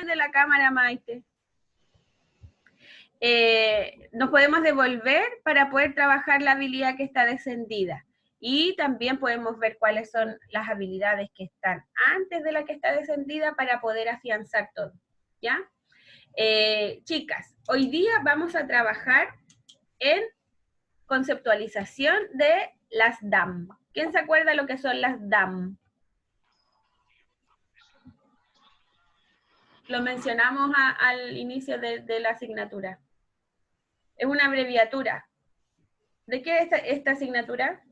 prende la cámara, Maite. Nos podemos devolver para poder trabajar la habilidad que está descendida. Y también podemos ver cuáles son las habilidades que están antes de la que está descendida para poder afianzar todo, ¿ya? Chicas, hoy día vamos a trabajar en conceptualización de las DAM. ¿Quién se acuerda lo que son las DAM? Lo mencionamos al inicio de la asignatura. Es una abreviatura. ¿De qué es esta asignatura?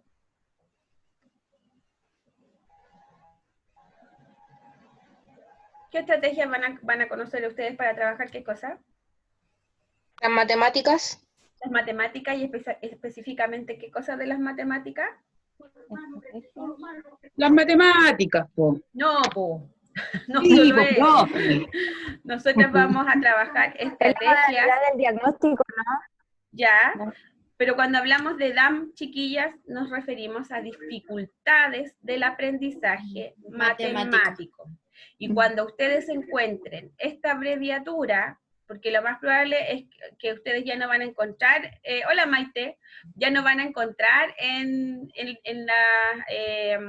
¿Qué estrategias van a conocer ustedes para trabajar qué cosa? Las matemáticas. Las matemáticas y específicamente qué cosas de las matemáticas. Las matemáticas, po. No, po. No Sí, solo po, eso. profe. Nosotros vamos a trabajar estrategias. del diagnóstico, ¿no? Ya, pero cuando hablamos de DAM, chiquillas, nos referimos a dificultades del aprendizaje matemático. Y cuando ustedes encuentren esta abreviatura, porque lo más probable es que ustedes ya no van a encontrar, hola Maite, ya no van a encontrar en la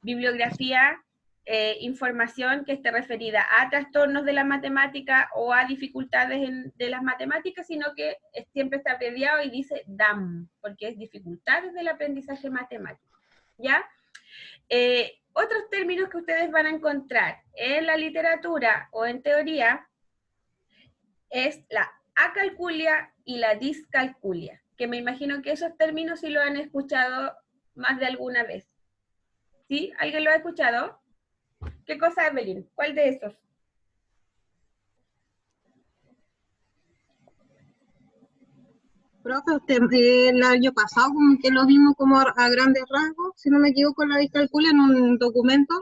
bibliografía información que esté referida a trastornos de la matemática o a dificultades de las matemáticas, sino que siempre está abreviado y dice DAM, porque es dificultades del aprendizaje matemático, ¿ya? Otros términos que ustedes van a encontrar en la literatura o en teoría es la acalculia y la discalculia, que me imagino que esos términos sí lo han escuchado más de alguna vez. ¿Sí? ¿Alguien lo ha escuchado? ¿Qué cosa, Evelyn? ¿Cuál de esos? Profe, usted el año pasado como que lo vimos como a grandes rasgos, si no me equivoco, la discalculia en un documento.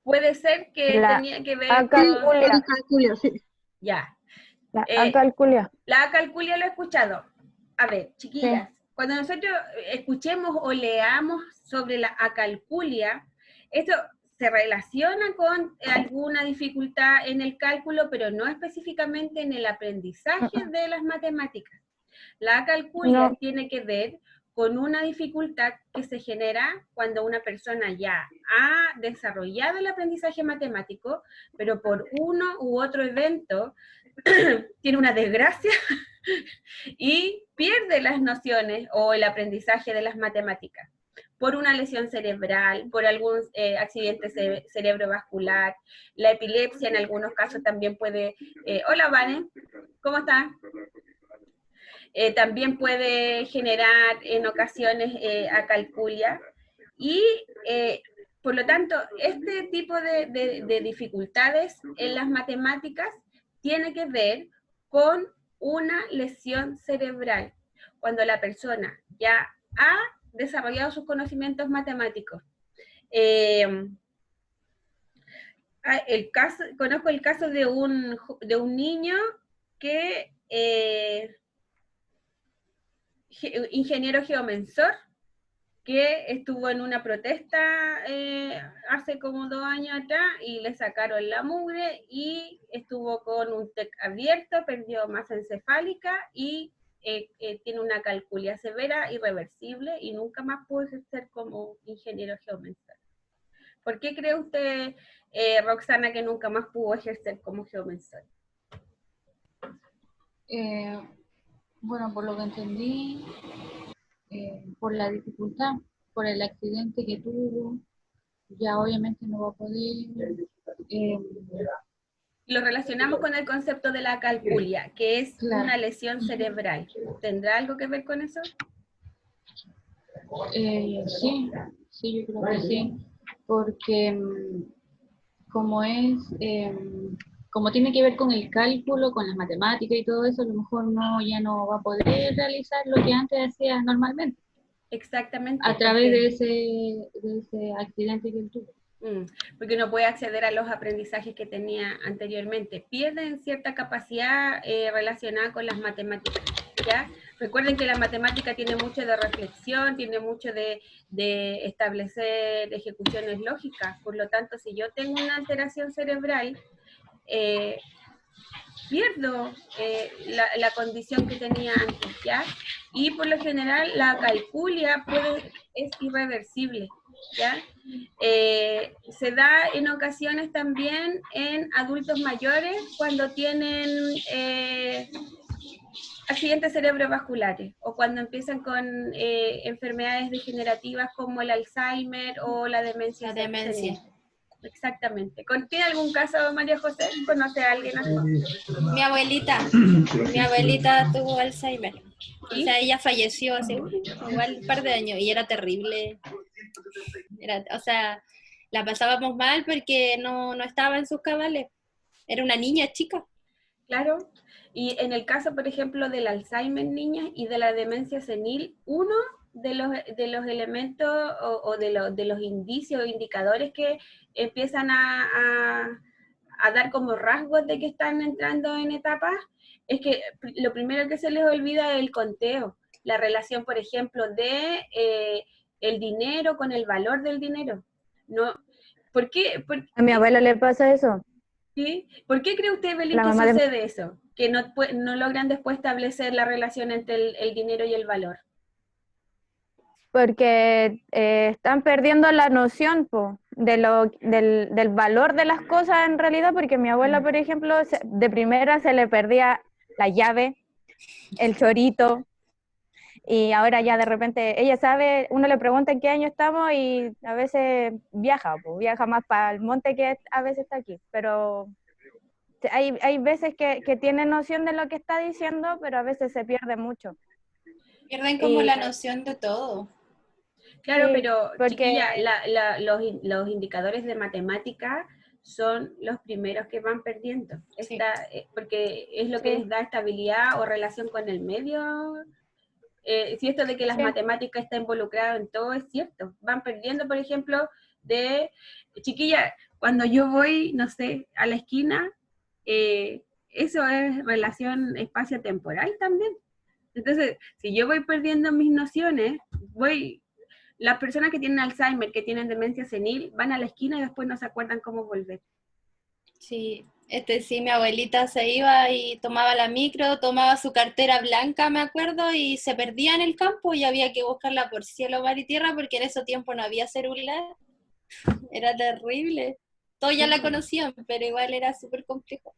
Puede ser que tenía que ver con... La discalculia, sí. Ya. La acalculia. La acalculia lo he escuchado. A ver, chiquillas, cuando nosotros escuchemos o leamos sobre la acalculia, esto se relaciona con alguna dificultad en el cálculo, pero no específicamente en el aprendizaje de las matemáticas. La acalculia tiene que ver con una dificultad que se genera cuando una persona ya ha desarrollado el aprendizaje matemático, pero por uno u otro evento tiene una desgracia y pierde las nociones o el aprendizaje de las matemáticas por una lesión cerebral, por algún accidente cerebrovascular, la epilepsia en algunos casos también puede... hola, Vane, ¿cómo estás? También puede generar en ocasiones acalculia y por lo tanto este tipo de dificultades en las matemáticas tiene que ver con una lesión cerebral, cuando la persona ya ha desarrollado sus conocimientos matemáticos. Conozco el caso de un niño que ingeniero geomensor, que estuvo en una protesta hace como 2 años atrás y le sacaron la mugre y estuvo con un TEC abierto, perdió masa encefálica y tiene una calculia severa, irreversible y nunca más pudo ejercer como ingeniero geomensor. ¿Por qué cree usted, Roxana, que nunca más pudo ejercer como geomensor? Bueno, por lo que entendí, por la dificultad, por el accidente que tuvo, ya obviamente no va a poder. Lo relacionamos con el concepto de la calculia, que es una lesión cerebral. ¿Tendrá algo que ver con eso? Sí, yo creo que sí, porque como tiene que ver con el cálculo, con las matemáticas y todo eso, a lo mejor ya no va a poder realizar lo que antes hacía normalmente. Exactamente. A través de ese accidente que él tuvo. Porque no puede acceder a los aprendizajes que tenía anteriormente. Pierden cierta capacidad relacionada con las matemáticas, ¿ya? Recuerden que la matemática tiene mucho de reflexión, tiene mucho de establecer ejecuciones lógicas. Por lo tanto, si yo tengo una alteración cerebral, pierdo la condición que tenía antes, ¿ya? Y por lo general la calculia es irreversible, ¿ya? Se da en ocasiones también en adultos mayores cuando tienen accidentes cerebrovasculares o cuando empiezan con enfermedades degenerativas como el Alzheimer o la demencia. La demencia. Exactamente. ¿Tiene algún caso, María José? ¿Conoce a alguien así? Mi abuelita tuvo Alzheimer. ¿Sí? O sea, ella falleció hace igual un par de años y era terrible. O sea, la pasábamos mal porque no estaba en sus cabales. Era una niña chica. Claro. Y en el caso, por ejemplo, del Alzheimer, niñas, y de la demencia senil, uno de los elementos o de los indicios o indicadores que empiezan a dar como rasgos de que están entrando en etapas, es que lo primero que se les olvida es el conteo, la relación, por ejemplo, de el dinero con el valor del dinero. ¿No? ¿Por qué? A mi abuela le pasa eso. ¿Sí? ¿Por qué cree usted, Belén, que sucede eso? Que no logran después establecer la relación entre el dinero y el valor. Porque están perdiendo la noción del valor de las cosas en realidad, porque mi abuela, por ejemplo, de primera se le perdía la llave, el chorito, y ahora ya de repente ella sabe, uno le pregunta en qué año estamos y a veces viaja más para el monte que a veces está aquí, pero hay veces que tiene noción de lo que está diciendo, pero a veces se pierde mucho. Pierden como la noción de todo. Claro, sí, pero porque chiquilla, los indicadores de matemática son los primeros que van perdiendo, Sí. porque es lo que les da estabilidad o relación con el medio. Si esto de que las matemáticas está involucrado en todo es cierto, van perdiendo, por ejemplo, chiquilla, cuando yo voy, no sé, a la esquina, eso es relación espacio-temporal también. Entonces, si yo voy perdiendo mis nociones, las personas que tienen Alzheimer, que tienen demencia senil, van a la esquina y después no se acuerdan cómo volver. Sí, sí, mi abuelita se iba y tomaba la micro, tomaba su cartera blanca, me acuerdo, y se perdía en el campo y había que buscarla por cielo, mar y tierra porque en ese tiempo no había celular. Era terrible. Todos ya la conocían, pero igual era súper complejo.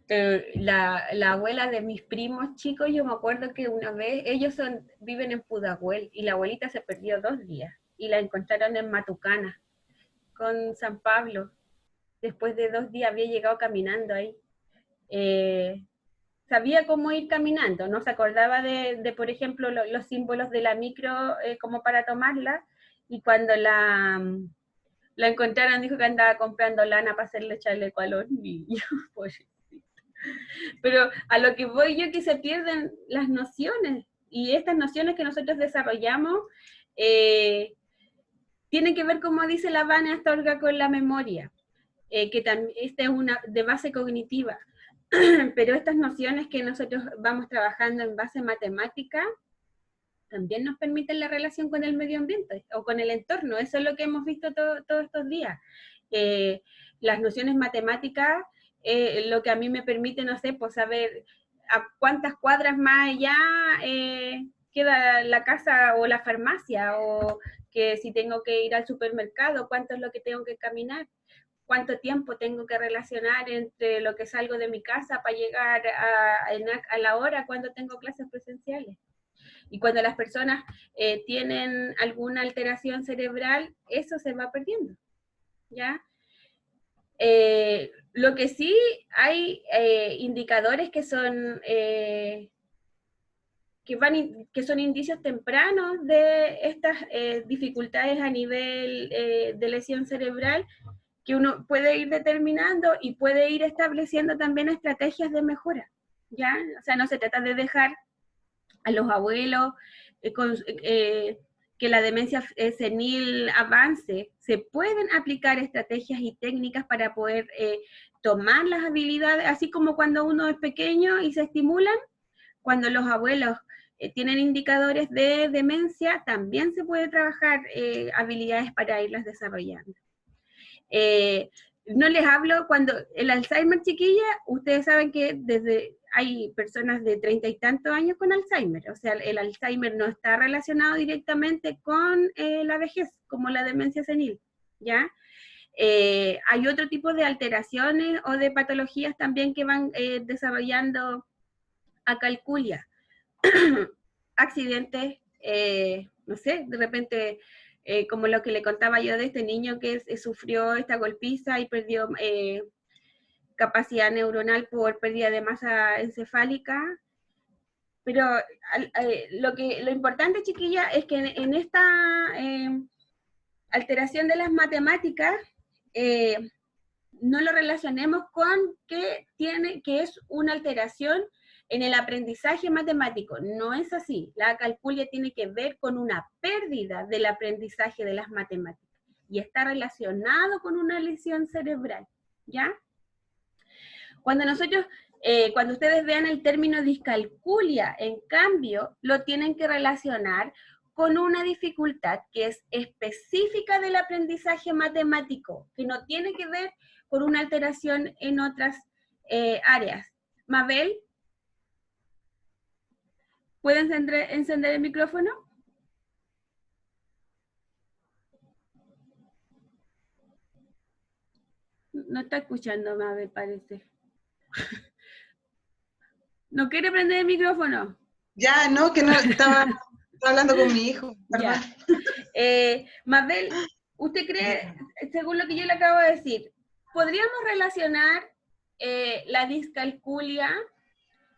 La abuela de mis primos chicos, yo me acuerdo que una vez, ellos viven en Pudahuel, y la abuelita se perdió 2 días, y la encontraron en Matucana, con San Pablo. Después de 2 días había llegado caminando ahí. Sabía cómo ir caminando, no se acordaba de por ejemplo, los símbolos de la micro como para tomarla, y cuando la encontraron dijo que andaba comprando lana para hacerle chaleco a los niños. Pues, pero a lo que voy yo, que se pierden las nociones, y estas nociones que nosotros desarrollamos tienen que ver, como dice la Vane Astorga, con la memoria, que también esta es una de base cognitiva, pero estas nociones que nosotros vamos trabajando en base matemática también nos permiten la relación con el medio ambiente o con el entorno. Eso es lo que hemos visto todos estos días. Las nociones matemáticas, lo que a mí me permite, no sé, pues saber a cuántas cuadras más allá queda la casa o la farmacia, o que si tengo que ir al supermercado, cuánto es lo que tengo que caminar, cuánto tiempo tengo que relacionar entre lo que salgo de mi casa para llegar a la hora cuando tengo clases presenciales. Y cuando las personas tienen alguna alteración cerebral, eso se va perdiendo, ¿ya? Lo que sí hay indicadores que son indicios tempranos de estas dificultades a nivel de lesión cerebral, que uno puede ir determinando y puede ir estableciendo también estrategias de mejora, ¿ya? O sea, no se trata de dejar a los abuelos que la demencia senil avance. Se pueden aplicar estrategias y técnicas para poder tomar las habilidades, así como cuando uno es pequeño y se estimulan, cuando los abuelos tienen indicadores de demencia, también se puede trabajar habilidades para irlas desarrollando. no les hablo cuando el Alzheimer, chiquilla, ustedes saben que hay personas de 30 y tantos años con Alzheimer, o sea, el Alzheimer no está relacionado directamente con la vejez, como la demencia senil, ¿ya? Hay otro tipo de alteraciones o de patologías también que van desarrollando acalculia, accidentes, no sé, de repente, como lo que le contaba yo de este niño que sufrió esta golpiza y perdió capacidad neuronal por pérdida de masa encefálica. Pero lo importante, chiquilla, es que en esta alteración de las matemáticas, no lo relacionemos con que es una alteración en el aprendizaje matemático. No es así. La acalculia tiene que ver con una pérdida del aprendizaje de las matemáticas y está relacionado con una lesión cerebral, ¿ya? Cuando ustedes vean el término discalculia, en cambio, lo tienen que relacionar con una dificultad que es específica del aprendizaje matemático, que no tiene que ver con una alteración en otras áreas. Mabel, ¿puede encender el micrófono? No está escuchando, Mabel, parece. ¿No quiere prender el micrófono? Ya, no, que no, estaba hablando con mi hijo, perdón. Mabel, ¿usted cree, según lo que yo le acabo de decir, podríamos relacionar la discalculia,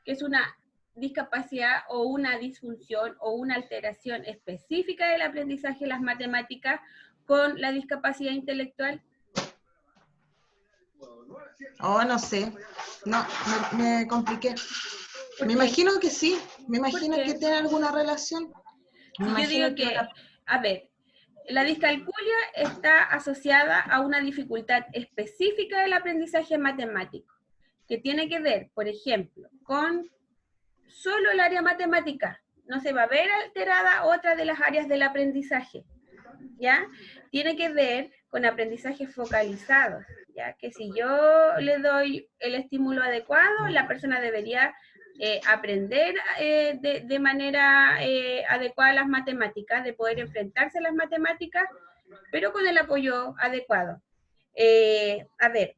que es una discapacidad o una disfunción o una alteración específica del aprendizaje de las matemáticas, con la discapacidad intelectual? Oh, no sé, no, me compliqué. Me imagino que sí, me imagino que tiene alguna relación. Yo digo que, a ver, la discalculia está asociada a una dificultad específica del aprendizaje matemático, que tiene que ver, por ejemplo, con solo el área matemática. No se va a ver alterada otra de las áreas del aprendizaje, ¿ya? Tiene que ver con aprendizajes focalizados, ¿ya? Que si yo le doy el estímulo adecuado, la persona debería aprender de manera adecuada las matemáticas, de poder enfrentarse a las matemáticas, pero con el apoyo adecuado. A ver.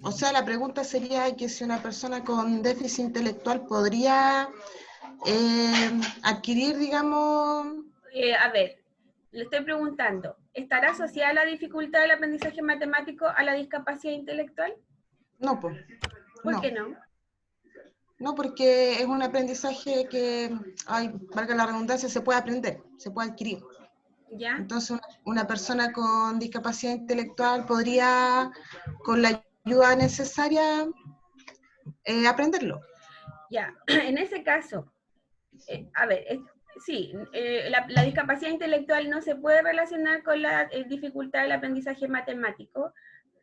O sea, la pregunta sería que si una persona con déficit intelectual podría adquirir, digamos... A ver, le estoy preguntando, ¿estará asociada la dificultad del aprendizaje matemático a la discapacidad intelectual? No, pues. ¿Por qué no? No, porque es un aprendizaje que, valga la redundancia, se puede aprender, se puede adquirir. ¿Ya? Entonces, una persona con discapacidad intelectual podría, con la ayuda necesaria, aprenderlo. Ya, en ese caso, a ver, sí, la discapacidad intelectual no se puede relacionar con la dificultad del aprendizaje matemático,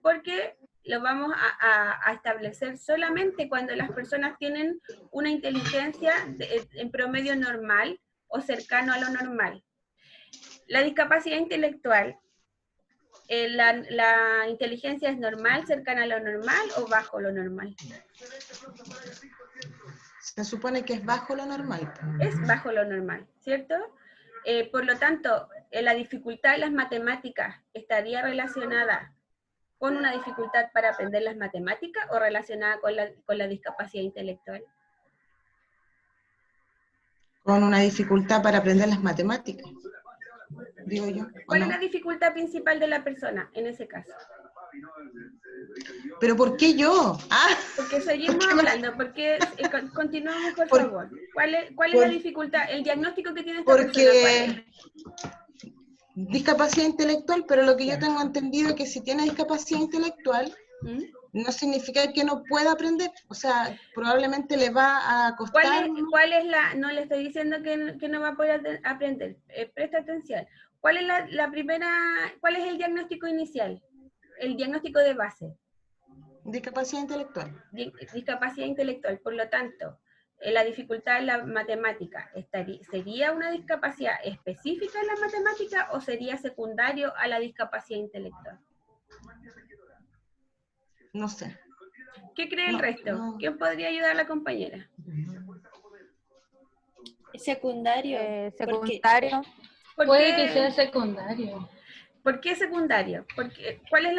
porque lo vamos a establecer solamente cuando las personas tienen una inteligencia en promedio normal o cercano a lo normal. La discapacidad intelectual, ¿la inteligencia es normal, cercana a lo normal o bajo lo normal? Se supone que es bajo lo normal. Es bajo lo normal, ¿cierto? Por lo tanto, la dificultad en las matemáticas estaría relacionada con una dificultad para aprender las matemáticas o relacionada con la discapacidad intelectual. Con una dificultad para aprender las matemáticas, digo yo. ¿Cuál es la dificultad principal de la persona en ese caso? ¿Pero por qué yo? Porque seguimos hablando, porque continuamos, por favor. ¿Cuál es la dificultad, el diagnóstico que tiene esta persona? Porque discapacidad intelectual, pero lo que yo tengo entendido es que si tiene discapacidad intelectual, no significa que no pueda aprender. O sea, probablemente le va a costar... No le estoy diciendo que no va a poder aprender. Presta atención. ¿Cuál es cuál es el diagnóstico inicial? El diagnóstico de base. Discapacidad intelectual. Discapacidad intelectual. Por lo tanto, la dificultad en la matemática, ¿sería una discapacidad específica en la matemática o sería secundario a la discapacidad intelectual? no sé. ¿Qué cree el resto? no. ¿Quién podría ayudar a la compañera? Secundario. Porque Secundario. ¿Por Puede qué- que sea secundario. ¿Por qué secundario? ¿Cuál es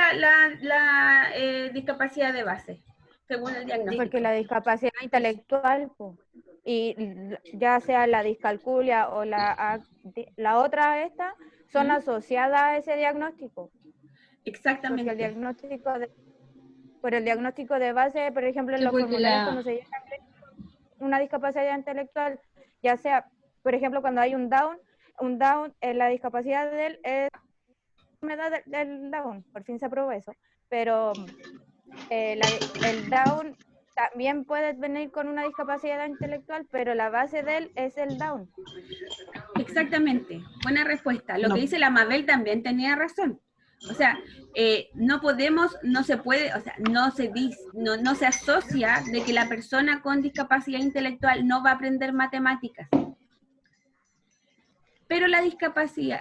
la discapacidad de base, según el diagnóstico? Porque la discapacidad intelectual, po, y ya sea la discalculia o la otra esta, son asociadas a ese diagnóstico. Porque Exactamente. por el diagnóstico de base, por ejemplo, en Sí, los porque formularios cuando se llama una discapacidad intelectual, ya sea, por ejemplo, cuando hay un Down, la discapacidad de él es enfermedad del Down, por fin se aprobó eso, pero el Down también puede venir con una discapacidad intelectual, pero la base de él es el Down. Exactamente, buena respuesta. Lo No. que dice la Mabel también tenía razón. O sea, no se puede, o sea, no se asocia de que la persona con discapacidad intelectual no va a aprender matemáticas. Pero la discapacidad,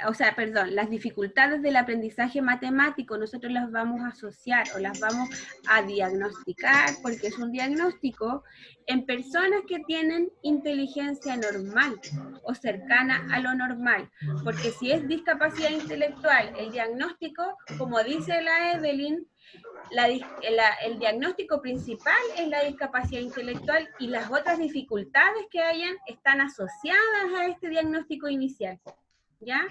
las dificultades del aprendizaje matemático nosotros las vamos a asociar o las vamos a diagnosticar, porque es un diagnóstico, en personas que tienen inteligencia normal o cercana a lo normal. Porque si es discapacidad intelectual, el diagnóstico, como dice la Evelyn, el diagnóstico principal es la discapacidad intelectual y las otras dificultades que hayan están asociadas a este diagnóstico inicial, ¿ya?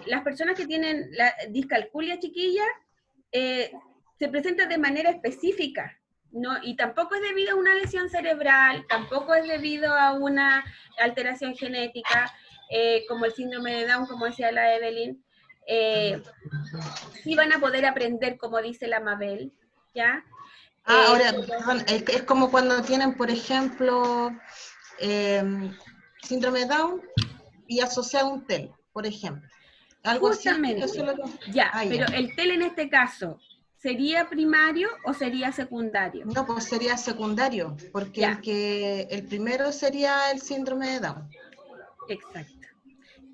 Las personas que tienen la discalculia chiquilla se presentan de manera específica, ¿no? Y tampoco es debido a una lesión cerebral, tampoco es debido a una alteración genética, como el síndrome de Down, como decía la Evelyn. Sí van a poder aprender, como dice la Mabel, ¿ya? Ahora, perdón, es como cuando tienen, por ejemplo, síndrome de Down y asociado a un TEL, por ejemplo. Algo Justamente, así. Eso es lo que... ya, ya. pero el TEL en este caso, ¿sería primario o sería secundario? No, pues sería secundario, porque Ya. el primero sería el síndrome de Down. Exacto.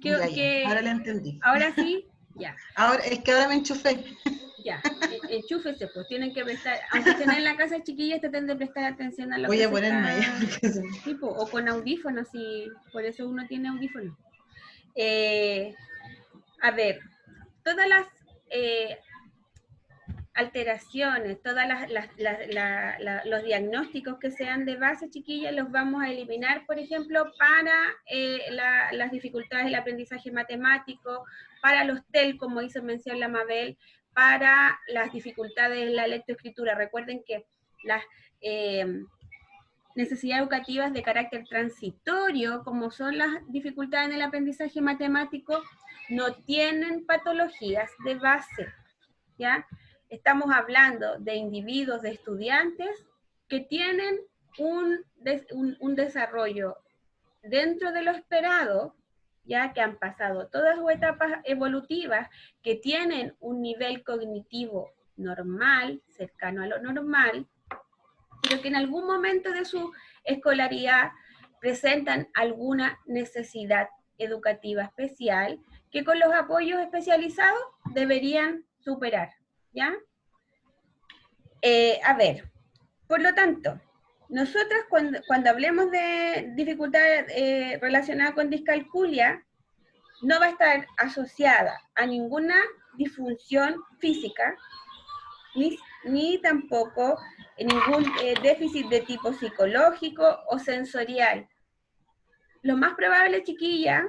Ya. Ahora lo entendí. Ahora sí, ya. Es que ahora me enchufé. Ya, enchúfese, pues tienen que prestar, aunque estén en la casa chiquilla, traten de prestar atención a lo Voy que a se ponerme está... allá. Tipo, o con audífonos, y por eso uno tiene audífonos. A ver, todas las alteraciones, todas los diagnósticos que sean de base chiquilla los vamos a eliminar, por ejemplo, para las dificultades del aprendizaje matemático, para los TEL, como hizo mención la Mabel, para las dificultades en la lectoescritura. Recuerden que las necesidades educativas de carácter transitorio, como son las dificultades en el aprendizaje matemático, no tienen patologías de base, ¿ya? Estamos hablando de individuos, de estudiantes que tienen un desarrollo dentro de lo esperado, ya que han pasado todas sus etapas evolutivas, que tienen un nivel cognitivo normal, cercano a lo normal, pero que en algún momento de su escolaridad presentan alguna necesidad educativa especial que con los apoyos especializados deberían superar, ¿ya? A ver, por lo tanto, nosotros cuando hablemos de dificultades relacionadas con discalculia, no va a estar asociada a ninguna disfunción física, ni tampoco ningún déficit de tipo psicológico o sensorial. Lo más probable, chiquilla,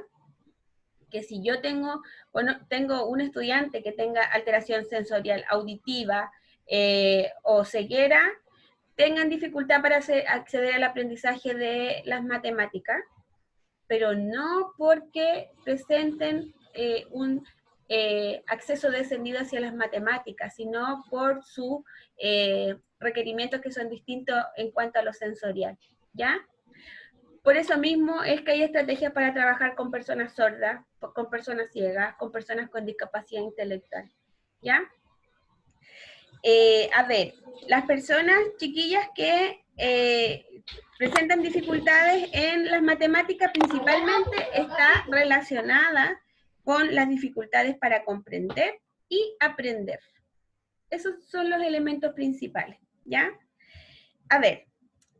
que si yo tengo un estudiante que tenga alteración sensorial auditiva o ceguera, tengan dificultad para acceder al aprendizaje de las matemáticas, pero no porque presenten un acceso descendido hacia las matemáticas, sino por sus requerimientos que son distintos en cuanto a lo sensorial, ¿ya? Por eso mismo es que hay estrategias para trabajar con personas sordas, con personas ciegas, con personas con discapacidad intelectual, ¿ya? A ver, las personas chiquillas que presentan dificultades en las matemáticas principalmente está relacionada con las dificultades para comprender y aprender, Esos son los elementos principales, ¿ya? A ver,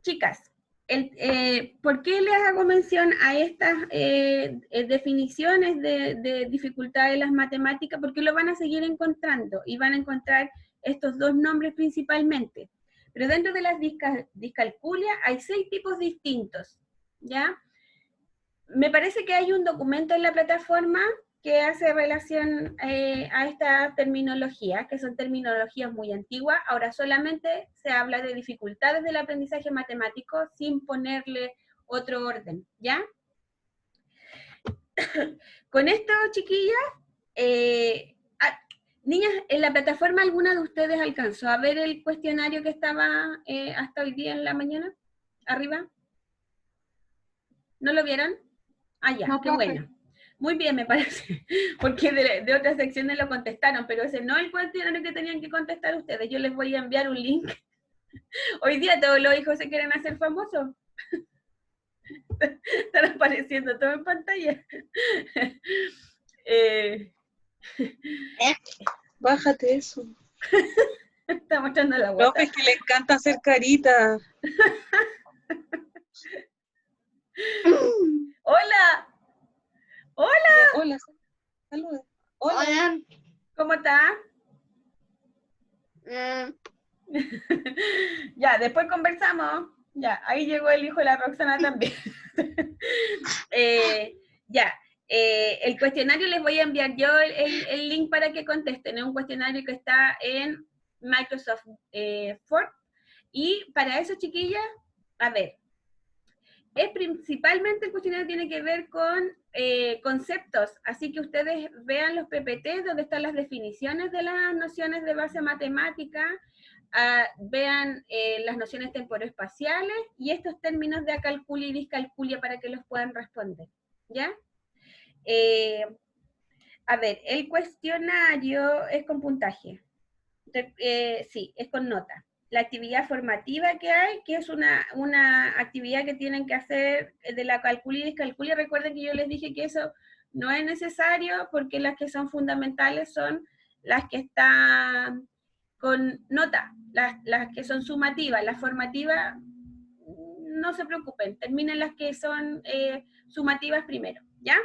chicas, ¿por qué les hago mención a estas definiciones de dificultad de las matemáticas? Porque lo van a seguir encontrando y van a encontrar estos dos nombres principalmente. Pero dentro de las discalculias hay 6 tipos distintos, ¿ya? Me parece que hay un documento en la plataforma que hace relación a esta terminología, que son terminologías muy antiguas. Ahora solamente se habla de dificultades del aprendizaje matemático sin ponerle otro orden, ¿ya? Con esto, chiquillas, niñas, ¿en la plataforma alguna de ustedes alcanzó a ver el cuestionario que estaba hasta hoy día en la mañana? ¿Arriba? ¿No lo vieron? Ah, ya, No, qué profe. bueno. Muy bien, me parece, porque de otras secciones lo contestaron, pero ese no es el cuestionario que tenían que contestar ustedes. Yo les voy a enviar un link. Hoy día todos los hijos se quieren hacer famosos. Están apareciendo todo en pantalla. Bájate eso. Está mostrando la Profe, guata. es que le encanta hacer caritas. ¡Hola! ¡Hola! Hola, saluda. Hola. ¿Cómo está? Ya, después conversamos. Ya, ahí llegó el hijo de la Roxana también. Ya, el cuestionario les voy a enviar yo el link para que contesten. Es un cuestionario que está en Microsoft Word. Y para eso, chiquillas, a ver, principalmente el cuestionario tiene que ver con conceptos, así que ustedes vean los PPT donde están las definiciones de las nociones de base matemática, vean las nociones temporoespaciales y estos términos de acalculia y discalculia para que los puedan responder, ¿ya? A ver, el cuestionario es con puntaje, sí, es con nota. La actividad formativa que hay, que es una actividad que tienen que hacer de la calculia y discalculia. Recuerden que yo les dije que eso no es necesario porque las que son fundamentales son las que están con nota, las que son sumativas. Las formativas, no se preocupen, terminen las que son sumativas primero, ¿ya?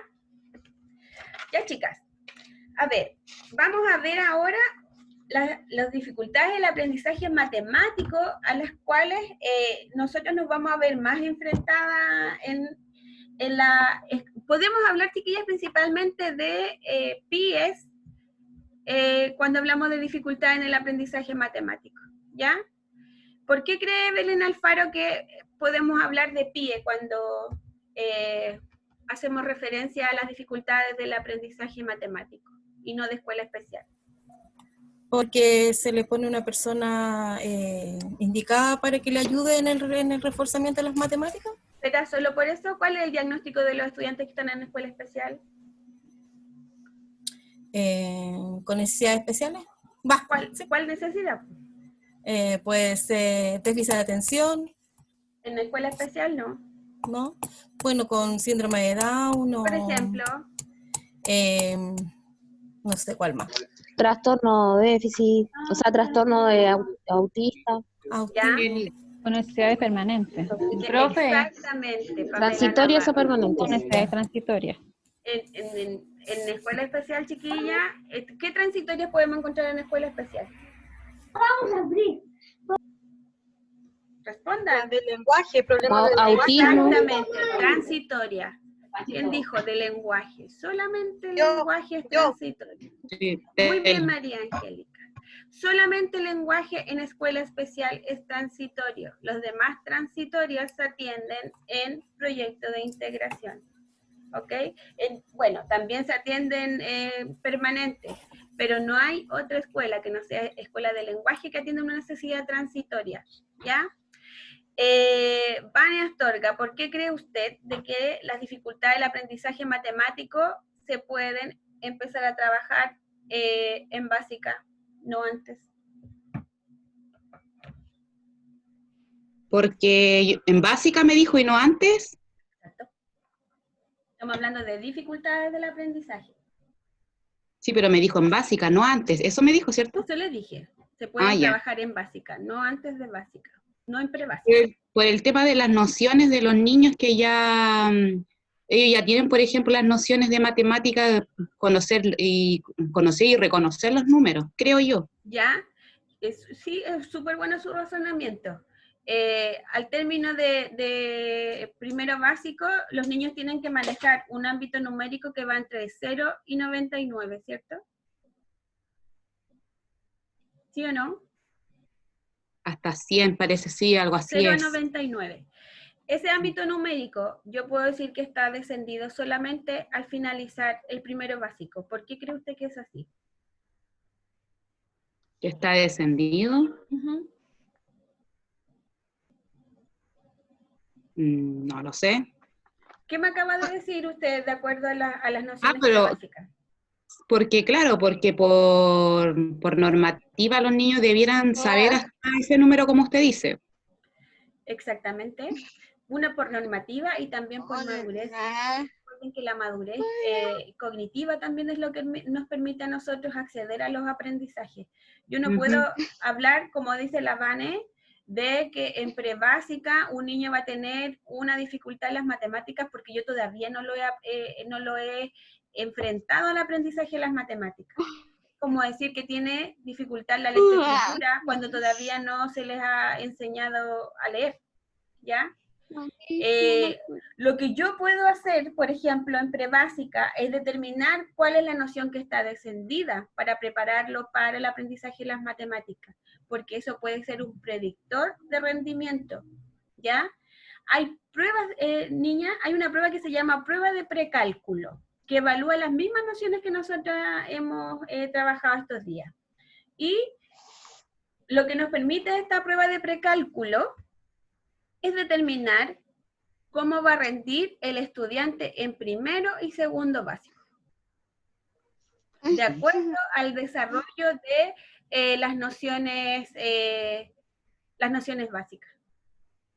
Ya, chicas. A ver, vamos a ver ahora las dificultades del aprendizaje matemático a las cuales nosotros nos vamos a ver más enfrentadas en la... podemos hablar, chiquillas, principalmente de PIEs cuando hablamos de dificultades en el aprendizaje matemático, ¿ya? ¿Por qué cree Belén Alfaro que podemos hablar de PIE cuando hacemos referencia a las dificultades del aprendizaje matemático y no de escuela especial? Porque se le pone una persona indicada para que le ayude en el reforzamiento de las matemáticas. ¿Será solo por eso? ¿Cuál es el diagnóstico de los estudiantes que están en escuela especial? ¿Con necesidades especiales? ¿Cuál necesidad? Pues déficit de atención. ¿En la escuela especial no? ¿No? Bueno, con síndrome de Down o... Por ejemplo. No sé cuál más. Trastorno de déficit, o sea, trastorno de autista. ¿Ya? Con necesidades permanentes. Profe. Exactamente. Transitorias o permanentes. Con necesidades transitorias. En escuela especial, chiquilla, ¿qué transitorias podemos encontrar en escuela especial? Vamos a abrir. Respondan. De lenguaje, problemas de autismo. Exactamente, transitoria. ¿Quién dijo de lenguaje? Solamente el lenguaje es transitorio. Sí, Muy bien, María Angélica. Solamente el lenguaje en escuela especial es transitorio. Los demás transitorios se atienden en proyecto de integración. ¿Ok? Bueno, también se atienden permanentes, pero no hay otra escuela que no sea escuela de lenguaje que atienda una necesidad transitoria. ¿Ya? Vania Astorga, ¿por qué cree usted de que las dificultades del aprendizaje matemático se pueden empezar a trabajar en básica, no antes? Porque en básica me dijo y no antes. Exacto. Estamos hablando de dificultades del aprendizaje. Sí, pero me dijo en básica, no antes. Eso me dijo, ¿cierto? Eso le dije. Se puede ya. trabajar en básica, no antes de básica, no en prebásica. Por el tema de las nociones de los niños que ya, ellos ya tienen, por ejemplo, las nociones de matemática, conocer y reconocer los números, creo yo. ¿Ya? Sí, es súper bueno su razonamiento. Al término de primero básico, los niños tienen que manejar un ámbito numérico que va entre 0 y 99, ¿cierto? ¿Sí o no? Hasta 100 parece, sí, algo así 0 a es. 99. Ese ámbito numérico, yo puedo decir que está descendido solamente al finalizar el primero básico. ¿Por qué cree usted que es así? Que está descendido. No lo sé. ¿Qué me acaba de decir usted de acuerdo a las nociones básicas? Porque claro, porque por normativa los niños debieran saber hasta ese número como usted dice. Exactamente. Una por normativa y también por madurez. Recuerden que la madurez cognitiva también es lo que nos permite a nosotros acceder a los aprendizajes. Yo no puedo hablar, como dice la Vane, de que en prebásica un niño va a tener una dificultad en las matemáticas porque yo todavía no lo he enfrentado al aprendizaje de las matemáticas. Como decir que tiene dificultad en la lectoescritura cuando todavía no se les ha enseñado a leer, ¿ya? Lo que yo puedo hacer, por ejemplo, en prebásica, es determinar cuál es la noción que está descendida para prepararlo para el aprendizaje de las matemáticas, porque eso puede ser un predictor de rendimiento, ¿ya? Hay pruebas, niña, hay una prueba que se llama prueba de precálculo, que evalúa las mismas nociones que nosotros hemos trabajado estos días. Y lo que nos permite esta prueba de precálculo es determinar cómo va a rendir el estudiante en primero y segundo básico, de acuerdo al desarrollo de las nociones básicas,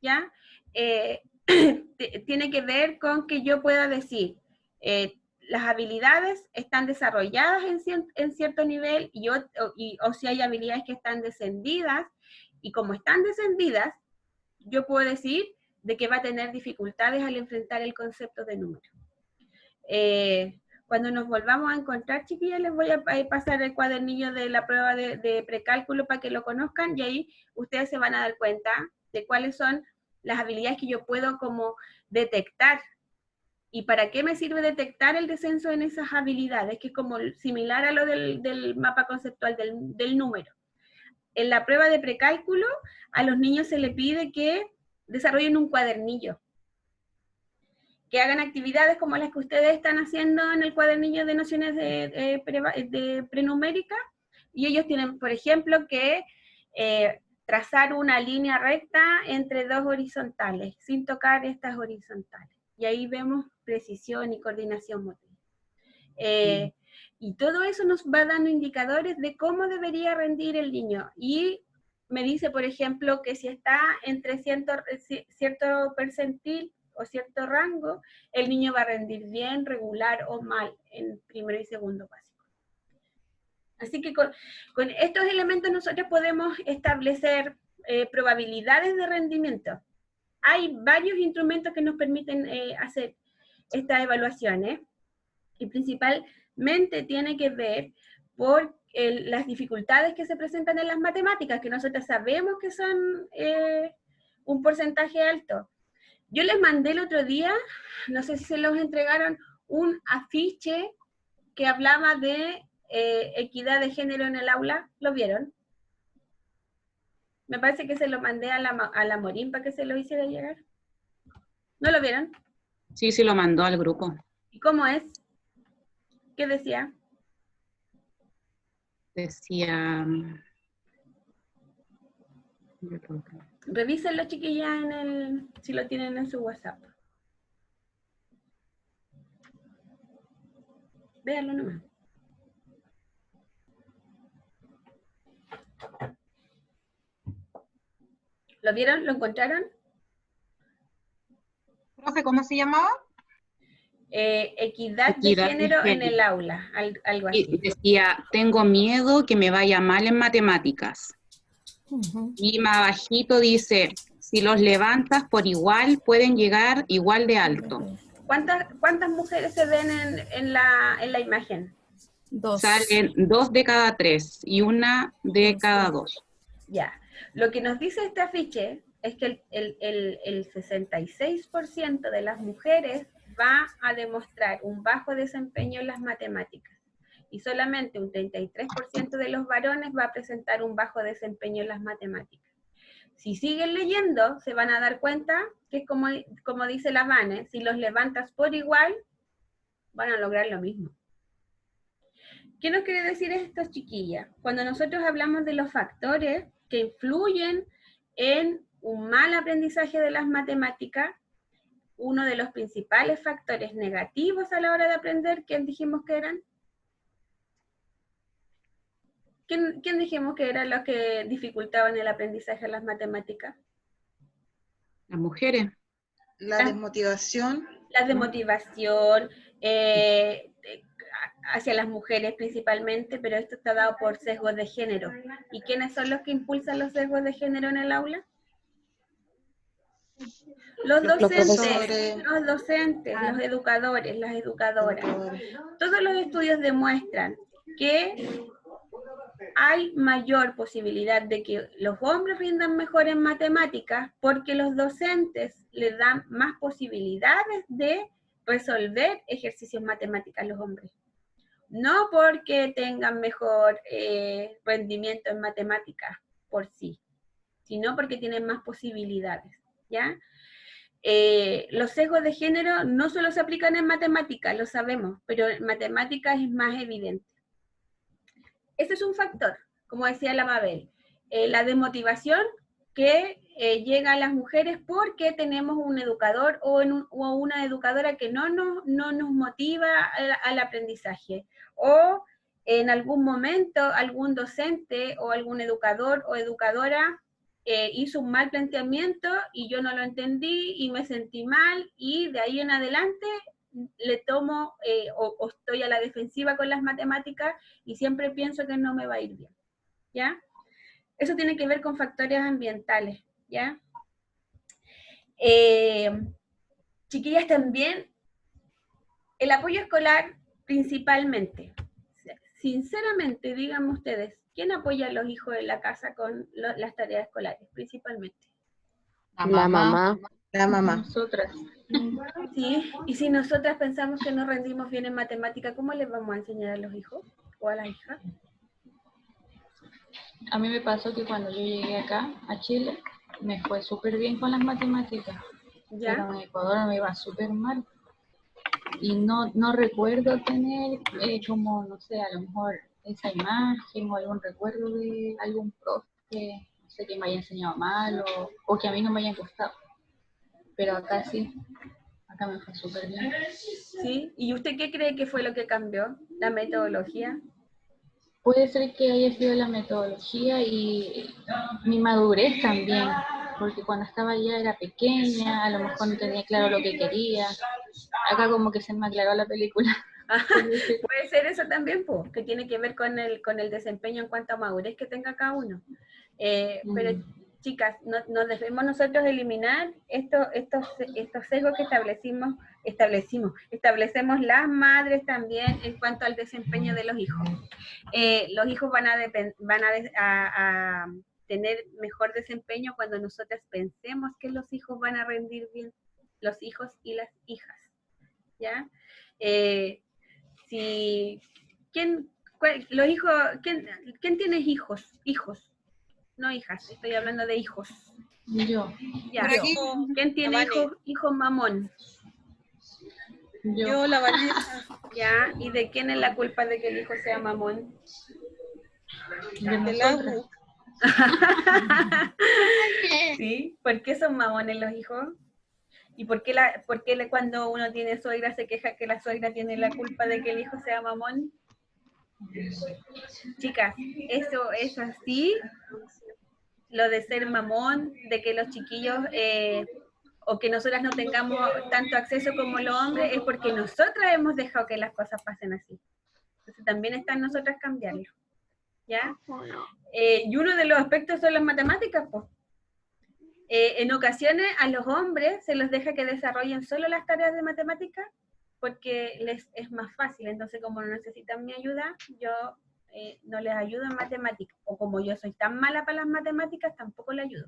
¿ya? Tiene que ver con que yo pueda decir, las habilidades están desarrolladas en cierto nivel o si hay habilidades que están descendidas, y como están descendidas, yo puedo decir de que va a tener dificultades al enfrentar el concepto de número. Cuando nos volvamos a encontrar, chiquillas, les voy a pasar el cuadernillo de la prueba de precálculo para que lo conozcan, y ahí ustedes se van a dar cuenta de cuáles son las habilidades que yo puedo como detectar. ¿Y para qué me sirve detectar el descenso en esas habilidades? Que es como similar a lo del mapa conceptual del número. En la prueba de precálculo, a los niños se les pide que desarrollen un cuadernillo, que hagan actividades como las que ustedes están haciendo en el cuadernillo de nociones de prenumérica, y ellos tienen, por ejemplo, que trazar una línea recta entre dos horizontales, sin tocar estas horizontales. Y ahí vemos precisión y coordinación motriz. Y todo eso nos va dando indicadores de cómo debería rendir el niño. Y me dice, por ejemplo, que si está entre cierto percentil o cierto rango, el niño va a rendir bien, regular o mal en primero y segundo básico. Así que con estos elementos nosotros podemos establecer probabilidades de rendimiento. Hay varios instrumentos que nos permiten hacer estas evaluaciones, y principalmente tiene que ver por las dificultades que se presentan en las matemáticas, que nosotros sabemos que son un porcentaje alto. Yo les mandé el otro día, no sé si se los entregaron, un afiche que hablaba de equidad de género en el aula. ¿Lo vieron? Me parece que se lo mandé a la Morín para que se lo hiciera llegar. ¿No lo vieron? Sí, sí lo mandó al grupo. ¿Y cómo es? ¿Qué decía? Decía... Revísenlo, chiquillas, si lo tienen en su WhatsApp. Véanlo nomás. ¿Lo vieron? ¿Lo encontraron? Profe, ¿cómo se llamaba? Equidad de Equidad de género en género. el aula, algo Y así. decía, tengo miedo que me vaya mal en matemáticas. Ujú. Y más bajito dice, si los levantas por igual, pueden llegar igual de alto. ¿Cuántas mujeres se ven en la imagen? 2. Salen 2 de cada 3 y 1 de cada 2. Ya. Lo que nos dice este afiche es que el 66% de las mujeres va a demostrar un bajo desempeño en las matemáticas y solamente un 33% de los varones va a presentar un bajo desempeño en las matemáticas. Si siguen leyendo, se van a dar cuenta que es como dice la Vane, si los levantas por igual, van a lograr lo mismo. ¿Qué nos quiere decir esto, chiquillas? Cuando nosotros hablamos de los factores que influyen en un mal aprendizaje de las matemáticas, uno de los principales factores negativos a la hora de aprender, ¿quién dijimos que eran? ¿Quién dijimos que eran los que dificultaban el aprendizaje de las matemáticas? Las mujeres. La desmotivación. La desmotivación hacia las mujeres principalmente, pero esto está dado por sesgos de género. ¿Y quiénes son los que impulsan los sesgos de género en el aula? Los docentes, los educadores, las educadoras. Todos los estudios demuestran que hay mayor posibilidad de que los hombres rindan mejor en matemáticas porque los docentes les dan más posibilidades de resolver ejercicios matemáticos a los hombres. No porque tengan mejor rendimiento en matemáticas por sí, sino porque tienen más posibilidades, ¿ya? Los sesgos de género no solo se aplican en matemáticas, lo sabemos, pero en matemáticas es más evidente. Ese es un factor, como decía la Mabel, la desmotivación que llega a las mujeres porque tenemos un educador o una educadora que no nos motiva al aprendizaje, o en algún momento algún docente o algún educador o educadora hizo un mal planteamiento y yo no lo entendí y me sentí mal y de ahí en adelante le tomo o estoy a la defensiva con las matemáticas y siempre pienso que no me va a ir bien, ¿ya? Eso tiene que ver con factores ambientales, ¿ya? Chiquillas, también el apoyo escolar principalmente. Sinceramente, díganme ustedes, ¿quién apoya a los hijos en la casa con las tareas escolares, principalmente? La mamá. La mamá. Nosotras. Sí, y si nosotras pensamos que no rendimos bien en matemática, ¿cómo les vamos a enseñar a los hijos o a las hijas? A mí me pasó que cuando yo llegué acá, a Chile, me fue súper bien con las matemáticas. ¿Ya? Pero en Ecuador me iba súper mal. Y no recuerdo tener como, no sé, a lo mejor esa imagen o algún recuerdo de algún profe que, no sé, que me haya enseñado mal o que a mí no me haya gustado. Pero acá sí, acá me fue súper bien. ¿Sí? ¿Y usted qué cree que fue lo que cambió? ¿La metodología? Puede ser que haya sido la metodología y mi madurez también, porque cuando estaba allá era pequeña, a lo mejor no tenía claro lo que quería. Acá como que se me aclaró la película. Puede ser eso también, pues, que tiene que ver con el desempeño en cuanto a madurez que tenga cada uno. Pero chicas, no debemos nosotros eliminar estos sesgos que establecemos las madres también en cuanto al desempeño de los hijos. Los hijos van a tener mejor desempeño cuando nosotras pensemos que los hijos van a rendir bien, los hijos y las hijas, ¿ya? ¿Quién tiene hijos? Hijos, no hijas, estoy hablando de hijos. Yo. Ya. ¿Quién tiene hijos mamón? Yo, la Vanessa. Ya, ¿y de quién es la culpa de que el hijo sea mamón? De nosotras. ¿Sí? ¿Por qué son mamones los hijos? ¿Y por qué cuando uno tiene suegra se queja que la suegra tiene la culpa de que el hijo sea mamón? Chicas, eso es así, lo de ser mamón, de que los chiquillos o que nosotras no tengamos tanto acceso como los hombres, es porque nosotras hemos dejado que las cosas pasen así. Entonces también está en nosotras cambiarlo, ¿ya? Y uno de los aspectos son las matemáticas, pues. En ocasiones a los hombres se los deja que desarrollen solo las tareas de matemáticas porque les es más fácil, entonces como no necesitan mi ayuda, yo no les ayudo en matemáticas, o como yo soy tan mala para las matemáticas, tampoco les ayudo.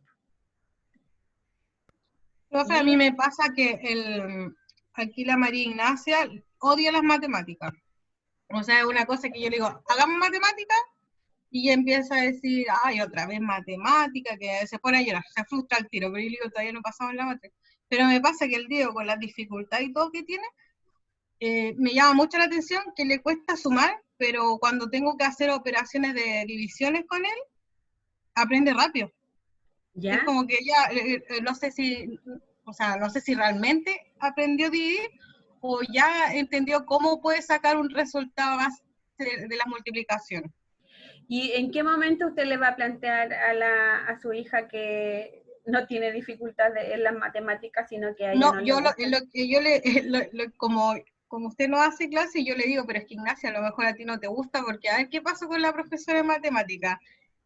Profe, a mí me pasa que aquí la María Ignacia odia las matemáticas. O sea, es una cosa que yo le digo, hagamos matemáticas, y ella empieza a decir, ay, otra vez matemática, que se pone a llorar, se frustra al tiro, pero yo le digo, todavía no pasamos la materia. Pero me pasa que el Diego, con las dificultades y todo que tiene, me llama mucho la atención que le cuesta sumar, pero cuando tengo que hacer operaciones de divisiones con él, aprende rápido. ¿Ya? Es como que ella, no sé si, o sea, no sé si realmente aprendió a dividir, o ya entendió cómo puede sacar un resultado más de la multiplicación. ¿Y en qué momento usted le va a plantear a su hija que no tiene dificultad en las matemáticas, sino que a ella no yo le gusta? lo que yo como usted no hace clase, yo le digo, pero es que Ignacia, a lo mejor a ti no te gusta, porque a ver qué pasó con la profesora de matemáticas.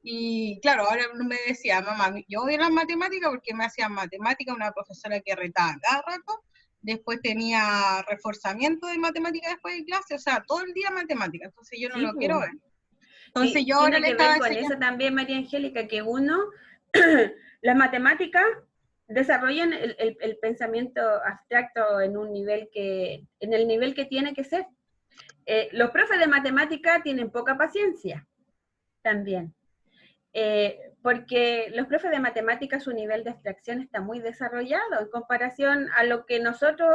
Y claro, ahora me decía, mamá, yo odio las matemáticas porque me hacían matemáticas, una profesora que retaba cada rato, después tenía reforzamiento de matemáticas después de clase, o sea, todo el día matemáticas, entonces yo no lo quiero ver. Entonces Sí, yo ahora tiene le que estaba ver con enseñando. eso también, María Angélica, que uno, las matemáticas desarrollan el pensamiento abstracto en un nivel en el nivel que tiene que ser. Los profes de matemática tienen poca paciencia también, porque los profes de matemática, su nivel de abstracción está muy desarrollado en comparación a lo que nosotros,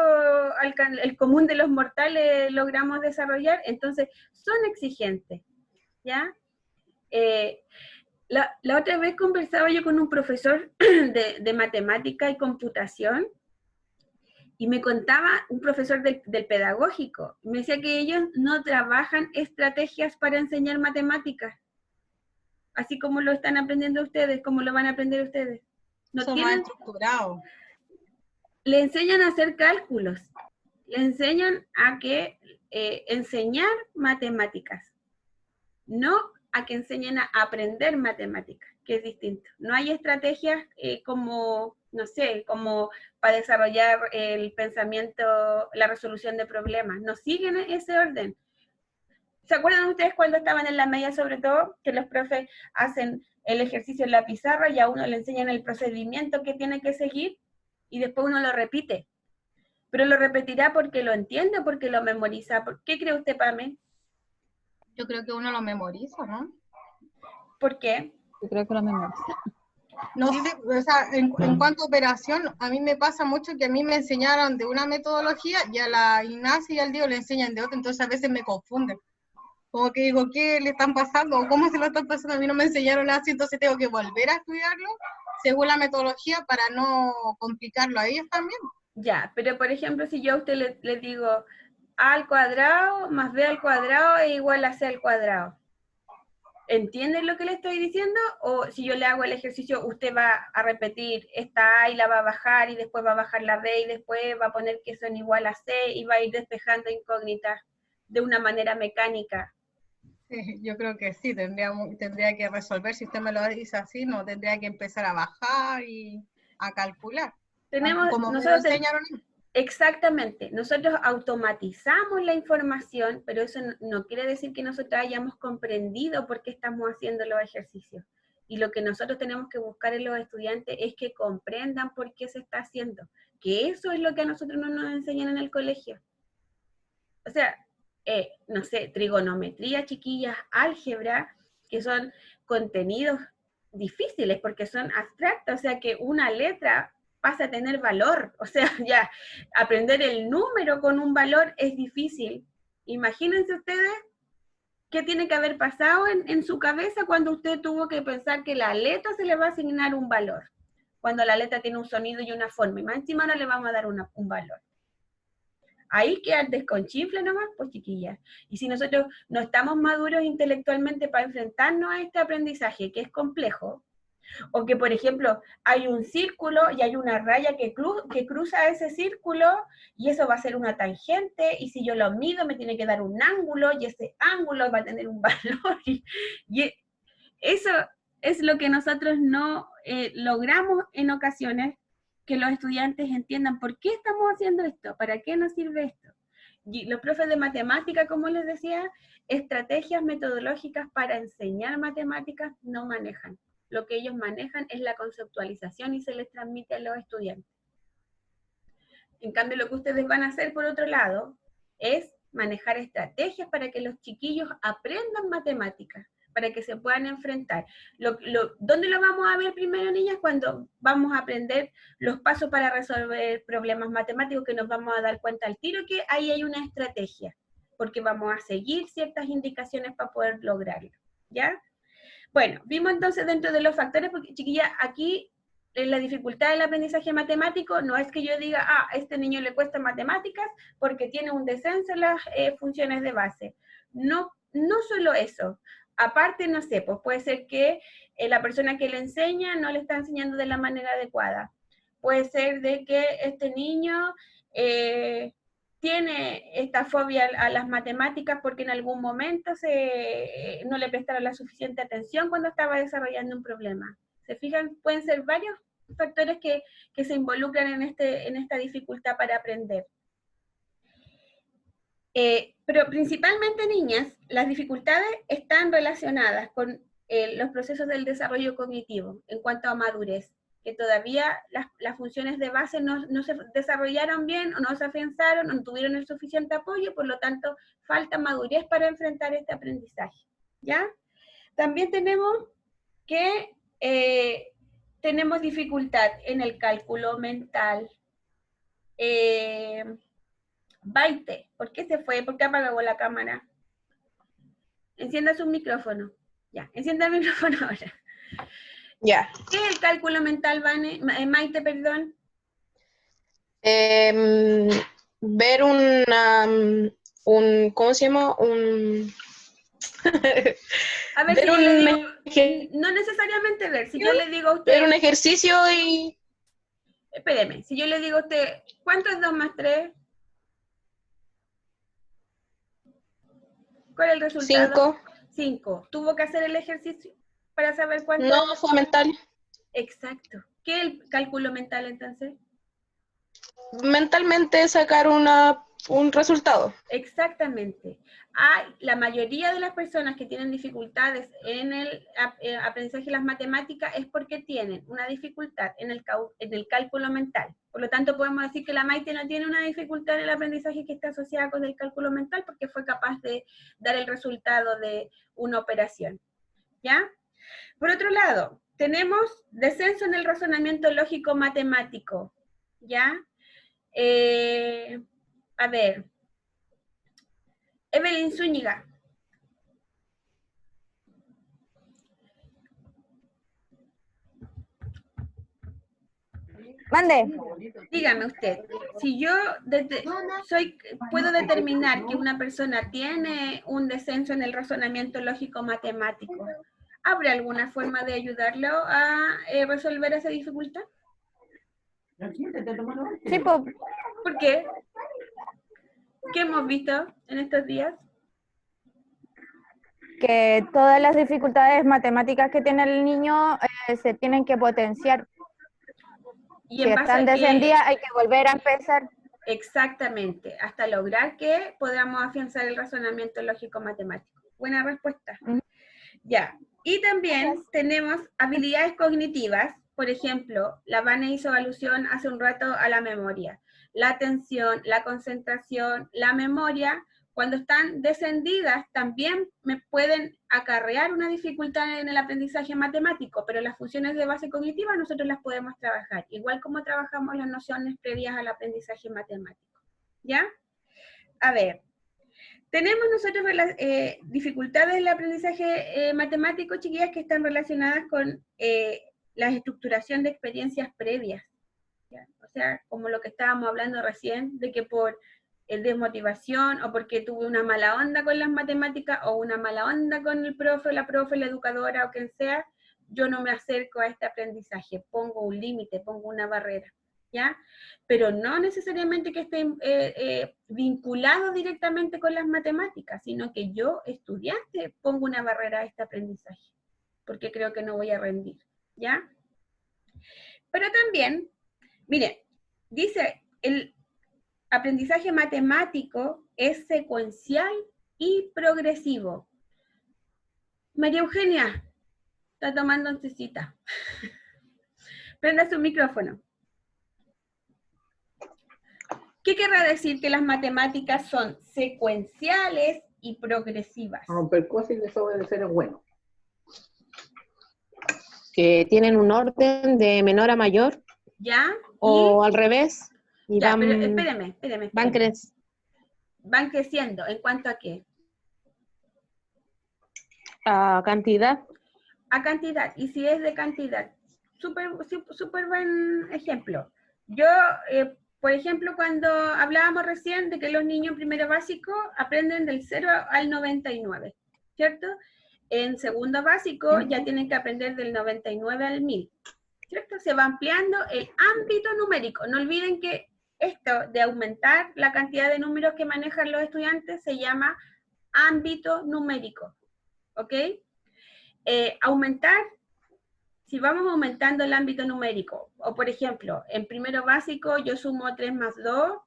el común de los mortales, logramos desarrollar, entonces son exigentes, ¿ya? La otra vez conversaba yo con un profesor de matemática y computación, y me contaba un profesor del pedagógico, me decía que ellos no trabajan estrategias para enseñar matemáticas, así como lo están aprendiendo ustedes, como lo van a aprender ustedes. No Son tienen, más estructurados. le enseñan a hacer cálculos, le enseñan a enseñar matemáticas, no a que enseñen a aprender matemáticas, que es distinto. No hay estrategias como, no sé, como para desarrollar el pensamiento, la resolución de problemas. No siguen ese orden. ¿Se acuerdan ustedes cuando estaban en la media, sobre todo, que los profes hacen el ejercicio en la pizarra y a uno le enseñan el procedimiento que tiene que seguir y después uno lo repite? Pero lo repetirá porque lo entiende o porque lo memoriza. ¿Qué cree usted, Pame? Yo creo que uno lo memoriza, ¿no? ¿Por qué? Yo creo que lo memoriza. No sé, o sea, en cuanto a operación, a mí me pasa mucho que a mí me enseñaron de una metodología y a la Ignacia y al Diego le enseñan de otra, entonces a veces me confunden. Como que digo, ¿qué le están pasando? ¿O cómo se lo están pasando? A mí no me enseñaron así, entonces tengo que volver a estudiarlo según la metodología para no complicarlo a ellos también. Ya, pero por ejemplo, si yo a usted le digo a al cuadrado más b al cuadrado es igual a c al cuadrado, ¿entienden lo que le estoy diciendo? O si yo le hago el ejercicio, usted va a repetir esta a y la va a bajar, y después va a bajar la b, y después va a poner que son igual a c, y va a ir despejando incógnitas de una manera mecánica. Sí, yo creo que sí, tendría que resolver, si usted me lo dice así, no tendría que empezar a bajar y a calcular. Como me lo enseñaron. Exactamente, nosotros automatizamos la información, pero eso no quiere decir que nosotros hayamos comprendido por qué estamos haciendo los ejercicios. Y lo que nosotros tenemos que buscar en los estudiantes es que comprendan por qué se está haciendo, que eso es lo que a nosotros no nos enseñan en el colegio. O sea, no sé, trigonometría, chiquillas, álgebra, que son contenidos difíciles porque son abstractos, o sea que una letra pasa a tener valor, o sea, ya aprender el número con un valor es difícil. Imagínense ustedes qué tiene que haber pasado en su cabeza cuando usted tuvo que pensar que la letra se le va a asignar un valor, cuando la letra tiene un sonido y una forma, y más encima ahora le vamos a dar un valor. Ahí queda el desconchinfle nomás, pues chiquillas. Y si nosotros no estamos maduros intelectualmente para enfrentarnos a este aprendizaje, que es complejo, O que, por ejemplo, hay un círculo y hay una raya que cruza ese círculo y eso va a ser una tangente, y si yo lo mido me tiene que dar un ángulo y ese ángulo va a tener un valor. Y eso es lo que nosotros no logramos en ocasiones, que los estudiantes entiendan por qué estamos haciendo esto, para qué nos sirve esto. Y los profes de matemática, como les decía, estrategias metodológicas para enseñar matemáticas no manejan. Lo que ellos manejan es la conceptualización y se les transmite a los estudiantes. En cambio, lo que ustedes van a hacer, por otro lado, es manejar estrategias para que los chiquillos aprendan matemáticas, para que se puedan enfrentar. ¿Dónde lo vamos a ver primero, niñas? Cuando vamos a aprender los pasos para resolver problemas matemáticos, que nos vamos a dar cuenta al tiro que ahí hay una estrategia, porque vamos a seguir ciertas indicaciones para poder lograrlo, ¿ya? Bueno, vimos entonces dentro de los factores, porque chiquilla, aquí la dificultad del aprendizaje matemático no es que yo diga, a este niño le cuesta matemáticas porque tiene un descenso en las funciones de base. No solo eso. Aparte, no sé, pues puede ser que la persona que le enseña no le está enseñando de la manera adecuada. Puede ser de que este niño tiene esta fobia a las matemáticas porque en algún momento no le prestaron la suficiente atención cuando estaba desarrollando un problema. ¿Se fijan? Pueden ser varios factores que se involucran en esta dificultad para aprender. Pero principalmente, niñas, las dificultades están relacionadas con los procesos del desarrollo cognitivo en cuanto a madurez, que todavía las funciones de base no se desarrollaron bien, o no se afianzaron, o no tuvieron el suficiente apoyo, por lo tanto, falta madurez para enfrentar este aprendizaje, ¿ya? También tenemos que tenemos dificultad en el cálculo mental. Baite, ¿por qué se fue? ¿Por qué apagó la cámara? Encienda su micrófono. Ya, encienda el micrófono ahora. Ya. ¿Qué es el cálculo mental, Maite, perdón? Ver ¿cómo se llama? A ver, ver si yo le digo, no necesariamente ver, si yo le digo a usted... Ver un ejercicio y... Espéreme, si yo le digo a usted, ¿cuánto es 2 más 3? ¿Cuál es el resultado? 5. 5. ¿Tuvo que hacer el ejercicio para saber cuánto? No, fue mental. Exacto. ¿Qué es el cálculo mental entonces? Mentalmente sacar un resultado. Exactamente. La mayoría de las personas que tienen dificultades en el aprendizaje de las matemáticas es porque tienen una dificultad en el cálculo mental. Por lo tanto, podemos decir que la Maite no tiene una dificultad en el aprendizaje que está asociada con el cálculo mental porque fue capaz de dar el resultado de una operación. ¿Ya? Por otro lado, tenemos descenso en el razonamiento lógico matemático. ¿Ya? A ver, Evelyn Zúñiga. Mande. Dígame usted, si yo puedo determinar que una persona tiene un descenso en el razonamiento lógico matemático, ¿habrá alguna forma de ayudarlo a resolver esa dificultad? Sí, pues. ¿Por qué? ¿Qué hemos visto en estos días? Que todas las dificultades matemáticas que tiene el niño se tienen que potenciar. Y si están descendidas, hay que volver a empezar. Exactamente, hasta lograr que podamos afianzar el razonamiento lógico-matemático. Buena respuesta. Ya, y también tenemos habilidades cognitivas. Por ejemplo, la Vane hizo alusión hace un rato a la memoria. La atención, la concentración, la memoria, cuando están descendidas, también me pueden acarrear una dificultad en el aprendizaje matemático, pero las funciones de base cognitiva nosotros las podemos trabajar, igual como trabajamos las nociones previas al aprendizaje matemático. ¿Ya? A ver, tenemos nosotros dificultades en el aprendizaje matemático, chiquillas, que están relacionadas con la estructuración de experiencias previas. ¿Ya? O sea, como lo que estábamos hablando recién, de que por desmotivación o porque tuve una mala onda con las matemáticas o una mala onda con el profe, la educadora o quien sea, yo no me acerco a este aprendizaje, pongo un límite, pongo una barrera, ¿ya? Pero no necesariamente que esté vinculado directamente con las matemáticas, sino que yo, estudiante, pongo una barrera a este aprendizaje, porque creo que no voy a rendir, ¿ya? Pero también, mire, dice, el aprendizaje matemático es secuencial y progresivo. María Eugenia, está tomando oncecita. Prenda su micrófono. ¿Qué querrá decir que las matemáticas son secuenciales y progresivas? Romper cosas y desobedecer es bueno. Que tienen un orden de menor a mayor. ¿Ya? O al revés. Y ya, van, pero espéreme. Van creciendo. ¿En cuanto a qué? A cantidad. A cantidad. Y si es de cantidad. Súper buen ejemplo. Yo, por ejemplo, cuando hablábamos recién de que los niños en primero básico aprenden del 0 al 99, ¿cierto? En segundo básico ya tienen que aprender del 99 al 1000, ¿cierto? Se va ampliando el ámbito numérico. No olviden que esto de aumentar la cantidad de números que manejan los estudiantes se llama ámbito numérico, ¿ok? Aumentar, si vamos aumentando el ámbito numérico, o por ejemplo, en primero básico yo sumo 3 más 2,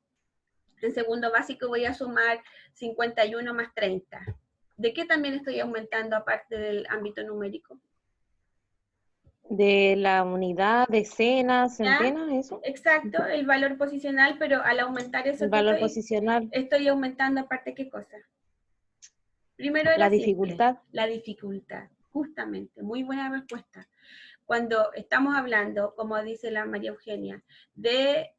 en segundo básico voy a sumar 51 más 30. ¿De qué también estoy aumentando aparte del ámbito numérico? De la unidad, decenas, centenas, ¿eso? Exacto, el valor posicional, pero al aumentar eso, el valor posicional. Estoy aumentando aparte ¿qué cosa? Primero la dificultad. La dificultad, justamente, muy buena respuesta. Cuando estamos hablando, como dice la María Eugenia, de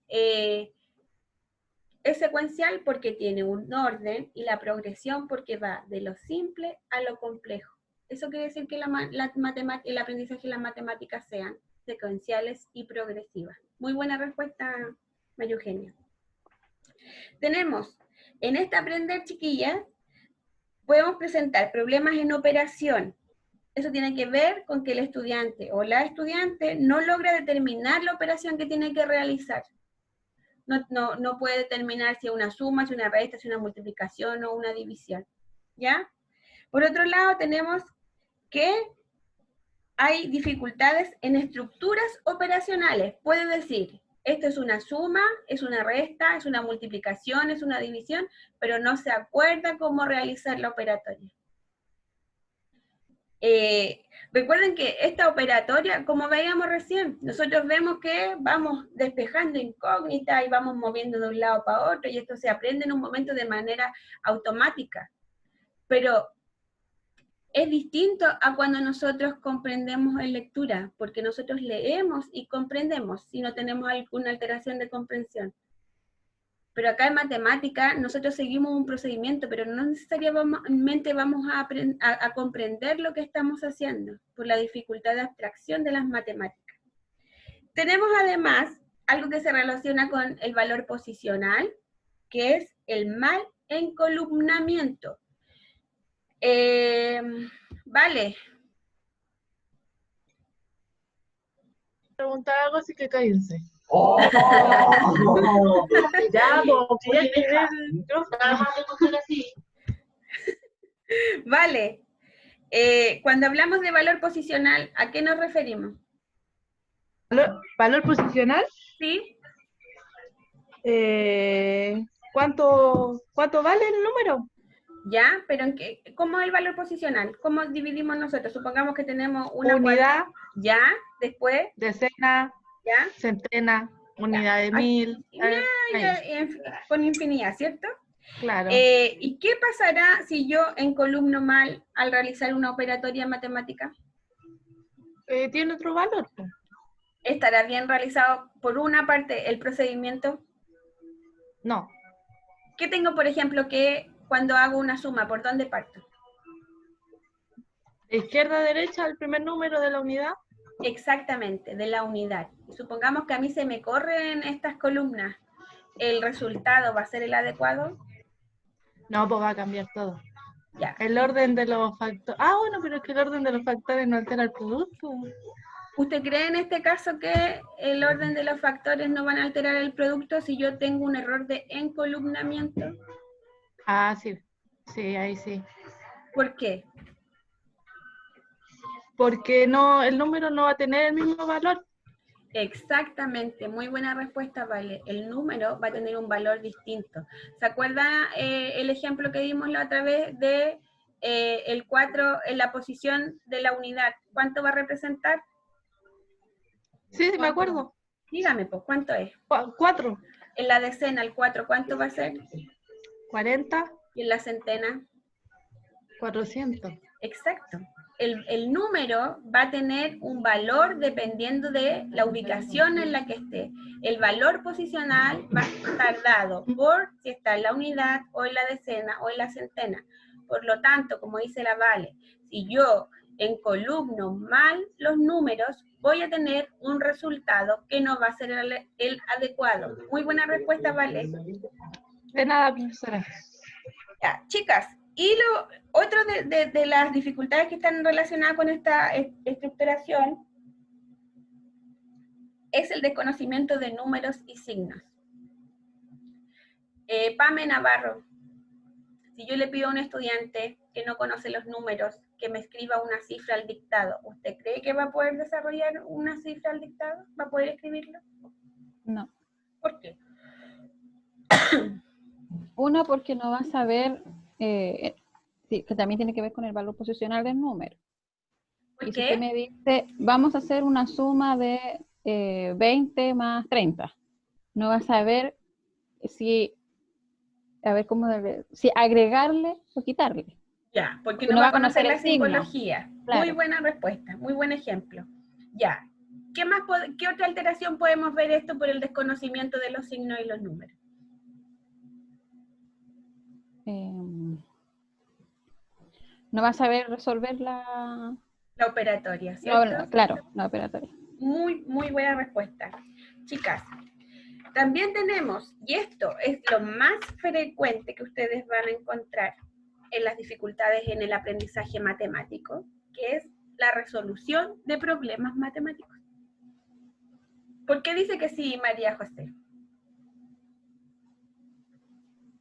es secuencial porque tiene un orden y la progresión porque va de lo simple a lo complejo. Eso quiere decir que el aprendizaje y las matemáticas sean secuenciales y progresivas. Muy buena respuesta, María Eugenia. Tenemos, en este aprender, chiquillas, podemos presentar problemas en operación. Eso tiene que ver con que el estudiante o la estudiante no logra determinar la operación que tiene que realizar. No puede determinar si es una suma, si es una resta, si es una multiplicación o una división, ¿ya? Por otro lado, tenemos que hay dificultades en estructuras operacionales. Puede decir, esto es una suma, es una resta, es una multiplicación, es una división, pero no se acuerda cómo realizar la operatoria. Recuerden que esta operatoria, como veíamos recién, nosotros vemos que vamos despejando incógnitas y vamos moviendo de un lado para otro, y esto se aprende en un momento de manera automática. Pero es distinto a cuando nosotros comprendemos en lectura, porque nosotros leemos y comprendemos si no tenemos alguna alteración de comprensión. Pero acá en matemática nosotros seguimos un procedimiento, pero no necesariamente vamos a comprender lo que estamos haciendo, por la dificultad de abstracción de las matemáticas. Tenemos además algo que se relaciona con el valor posicional, que es el mal encolumnamiento. Vale. Preguntar algo, así que cállense. ¡Oh! Ya, Vale. Cuando hablamos de valor posicional, ¿a qué nos referimos? ¿Valor posicional? Sí. ¿Cuánto vale el número? Ya, pero ¿cómo es el valor posicional? ¿Cómo dividimos nosotros? Supongamos que tenemos una unidad. Ya, después. Decena. Ya. Centena. Unidad de 1000. Con infinidad, ¿cierto? Claro. ¿Y qué pasará si yo encolumno mal al realizar una operatoria matemática? Tiene otro valor. ¿Estará bien realizado por una parte el procedimiento? No. ¿Qué tengo, por ejemplo, que cuando hago una suma, por dónde parto? De izquierda a derecha, el primer número de la unidad. Exactamente, de la unidad. Y supongamos que a mí se me corren estas columnas. ¿El resultado va a ser el adecuado? No, pues va a cambiar todo. Ya. El orden de los factores. Ah, bueno, pero es que el orden de los factores no altera el producto. ¿Usted cree en este caso que el orden de los factores no van a alterar el producto si yo tengo un error de encolumnamiento? Ah, sí. Sí, ahí sí. ¿Por qué? Porque no, el número no va a tener el mismo valor. Exactamente, muy buena respuesta, Vale. El número va a tener un valor distinto. ¿Se acuerda el ejemplo que dimos la otra vez de el 4 en la posición de la unidad? ¿Cuánto va a representar? Sí, me acuerdo. Dígame, pues, ¿cuánto es? 4. En la decena, el 4, ¿cuánto va a ser? 40. ¿Y en la centena? 400. Exacto. El número va a tener un valor dependiendo de la ubicación en la que esté. El valor posicional va a estar dado por si está en la unidad, o en la decena, o en la centena. Por lo tanto, como dice la Vale, si yo encolumno mal los números, voy a tener un resultado que no va a ser el adecuado. Muy buena respuesta, Vale. De nada, profesora. Ya, chicas, y lo otro de las dificultades que están relacionadas con esta estructuración es el desconocimiento de números y signos. Pame Navarro, si yo le pido a un estudiante que no conoce los números que me escriba una cifra al dictado, ¿usted cree que va a poder desarrollar una cifra al dictado? ¿Va a poder escribirlo? No. ¿Por qué? Una, porque no va a saber, sí, que también tiene que ver con el valor posicional del número. ¿Por y qué? si usted me dice, vamos a hacer una suma de 20 más 30, no va a saber si, a ver cómo debe, si agregarle o quitarle. Ya, porque no va a conocer la simbología. Claro. Muy buena respuesta, muy buen ejemplo. Ya. ¿Qué otra alteración podemos ver esto por el desconocimiento de los signos y los números? No va a saber resolver la operatoria, ¿cierto? Claro, la operatoria. Muy buena respuesta. Chicas, también tenemos, y esto es lo más frecuente que ustedes van a encontrar en las dificultades en el aprendizaje matemático, que es la resolución de problemas matemáticos. ¿Por qué dice que sí, María José?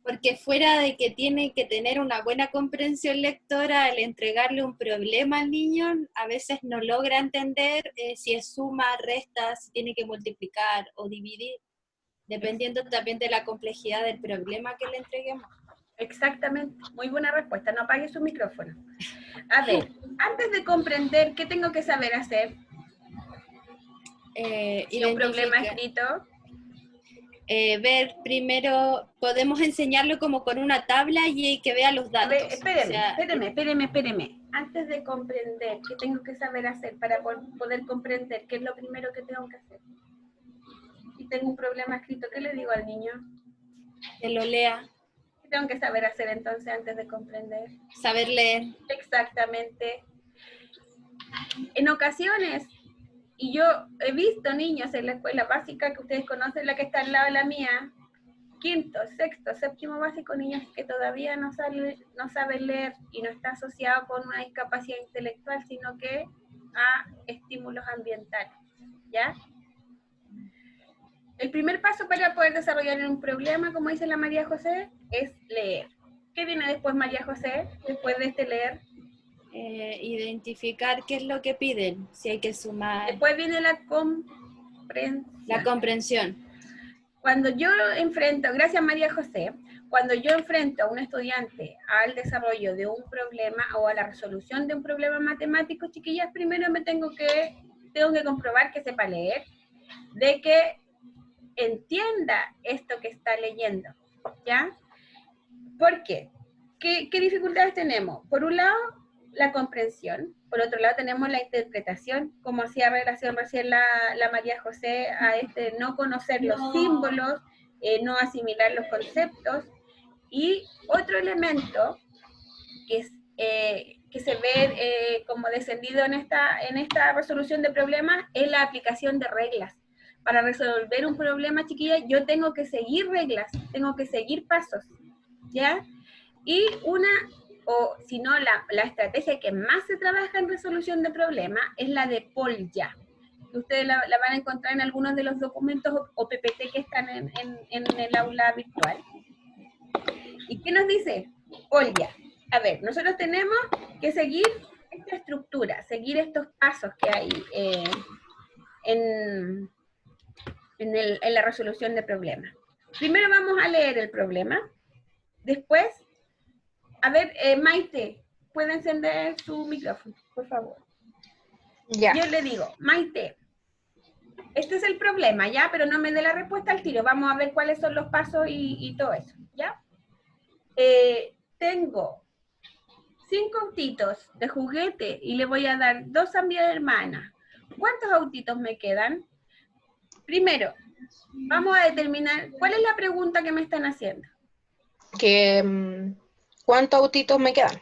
Porque fuera de que tiene que tener una buena comprensión lectora, al entregarle un problema al niño, a veces no logra entender si es suma, resta, si tiene que multiplicar o dividir, dependiendo también de la complejidad del problema que le entreguemos. Exactamente, muy buena respuesta, no apague su micrófono. A ver, antes de comprender, ¿qué tengo que saber hacer? Si un problema escrito... ver primero, podemos enseñarlo como con una tabla y que vea los datos. A ver, espéreme. Antes de comprender, ¿qué tengo que saber hacer para poder comprender qué es lo primero que tengo que hacer? Si tengo un problema escrito, ¿qué le digo al niño? Que lo lea. ¿Qué tengo que saber hacer entonces antes de comprender? Saber leer. Exactamente. En ocasiones, y yo he visto niños en la escuela básica que ustedes conocen, la que está al lado de la mía, quinto, sexto, séptimo básico, niños que todavía no saben leer y no está asociado con una discapacidad intelectual, sino que a estímulos ambientales, ¿ya? El primer paso para poder desarrollar un problema, como dice la María José, es leer. ¿Qué viene después, María José, después de este leer? Identificar qué es lo que piden, si hay que sumar. Después viene la comprensión. La comprensión. Cuando yo enfrento, gracias María José, cuando yo enfrento a un estudiante al desarrollo de un problema o a la resolución de un problema matemático, chiquillas, primero tengo que comprobar que sepa leer, de que entienda esto que está leyendo, ¿ya? ¿Por qué? ¿Qué dificultades tenemos? Por un lado, la comprensión. Por otro lado, tenemos la interpretación, como hacía relación recién la María José, a no conocer los símbolos, no asimilar los conceptos. Y otro elemento que se ve como descendido en esta resolución de problemas es la aplicación de reglas. Para resolver un problema, chiquilla, yo tengo que seguir reglas, tengo que seguir pasos, ¿ya? Y o si no, la estrategia que más se trabaja en resolución de problemas es la de Polya. Ustedes la van a encontrar en algunos de los documentos o PPT que están en el aula virtual. ¿Y qué nos dice Polya? A ver, nosotros tenemos que seguir esta estructura, seguir estos pasos que hay en la resolución de problemas. Primero vamos a leer el problema. Después, a ver, Maite, ¿puede encender su micrófono, por favor? Ya. Yo le digo, Maite, este es el problema, ¿ya? Pero no me dé la respuesta al tiro. Vamos a ver cuáles son los pasos y todo eso, ¿ya? Tengo 5 autitos de juguete y le voy a dar 2 a mi hermana. ¿Cuántos autitos me quedan? Primero, vamos a determinar, ¿cuál es la pregunta que me están haciendo? ¿Cuántos autitos me quedan?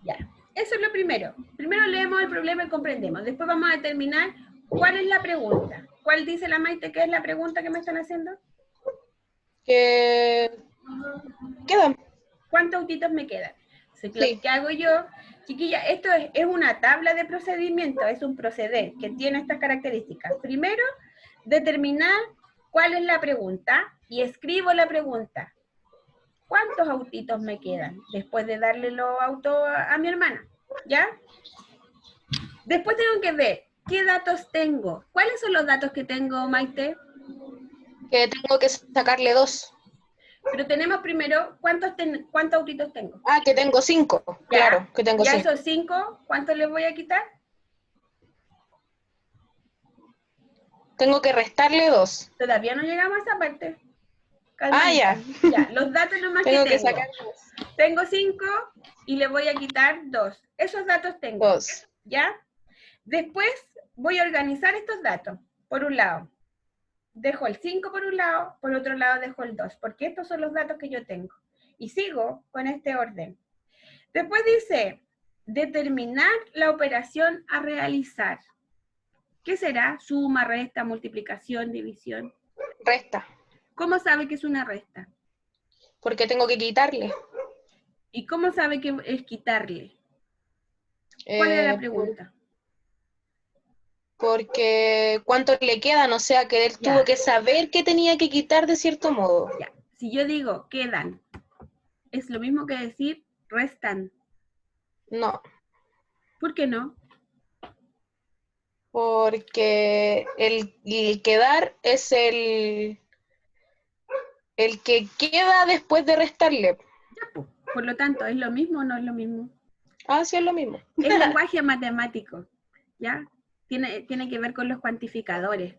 Ya, eso es lo primero. Primero leemos el problema y comprendemos. Después vamos a determinar cuál es la pregunta. ¿Cuál dice la Maite que es la pregunta que me están haciendo? ¿Quedan? ¿Cuántos autitos me quedan? Sí. Lo que hago yo, chiquilla, esto es una tabla de procedimiento, es un proceder que tiene estas características. Primero, determinar cuál es la pregunta y escribo la pregunta. ¿Cuántos autitos me quedan? Después de darle los autos a mi hermana, ¿ya? Después tengo que ver qué datos tengo. ¿Cuáles son los datos que tengo, Maite? Que tengo que sacarle 2. Pero tenemos primero, ¿cuántos autitos tengo? Ah, que tengo 5. Claro, que tengo 5. Ya esos 5, ¿cuántos les voy a quitar? Tengo que restarle 2. Todavía no llegamos a esa parte. Ah, ya. Ya, los datos nomás Tengo que que tengo. sacar 2. Tengo 5 y le voy a quitar 2. Esos datos tengo. 2. ¿Ya? Después voy a organizar estos datos. Por un lado, dejo el 5 por un lado, por otro lado dejo el 2, porque estos son los datos que yo tengo. Y sigo con este orden. Después dice, determinar la operación a realizar. ¿Qué será? Suma, resta, multiplicación, división. Resta. ¿Cómo sabe que es una resta? Porque tengo que quitarle. ¿Y cómo sabe que es quitarle? ¿Cuál era la pregunta? Porque ¿cuánto le quedan? O sea, que él tuvo que saber que tenía que quitar de cierto modo. Ya. Si yo digo quedan, ¿es lo mismo que decir restan? No. ¿Por qué no? Porque el quedar es el que queda después de restarle. Ya, pues. Por lo tanto, ¿es lo mismo o no es lo mismo? Ah, sí, es lo mismo. Es lenguaje matemático, ¿ya? Tiene que ver con los cuantificadores.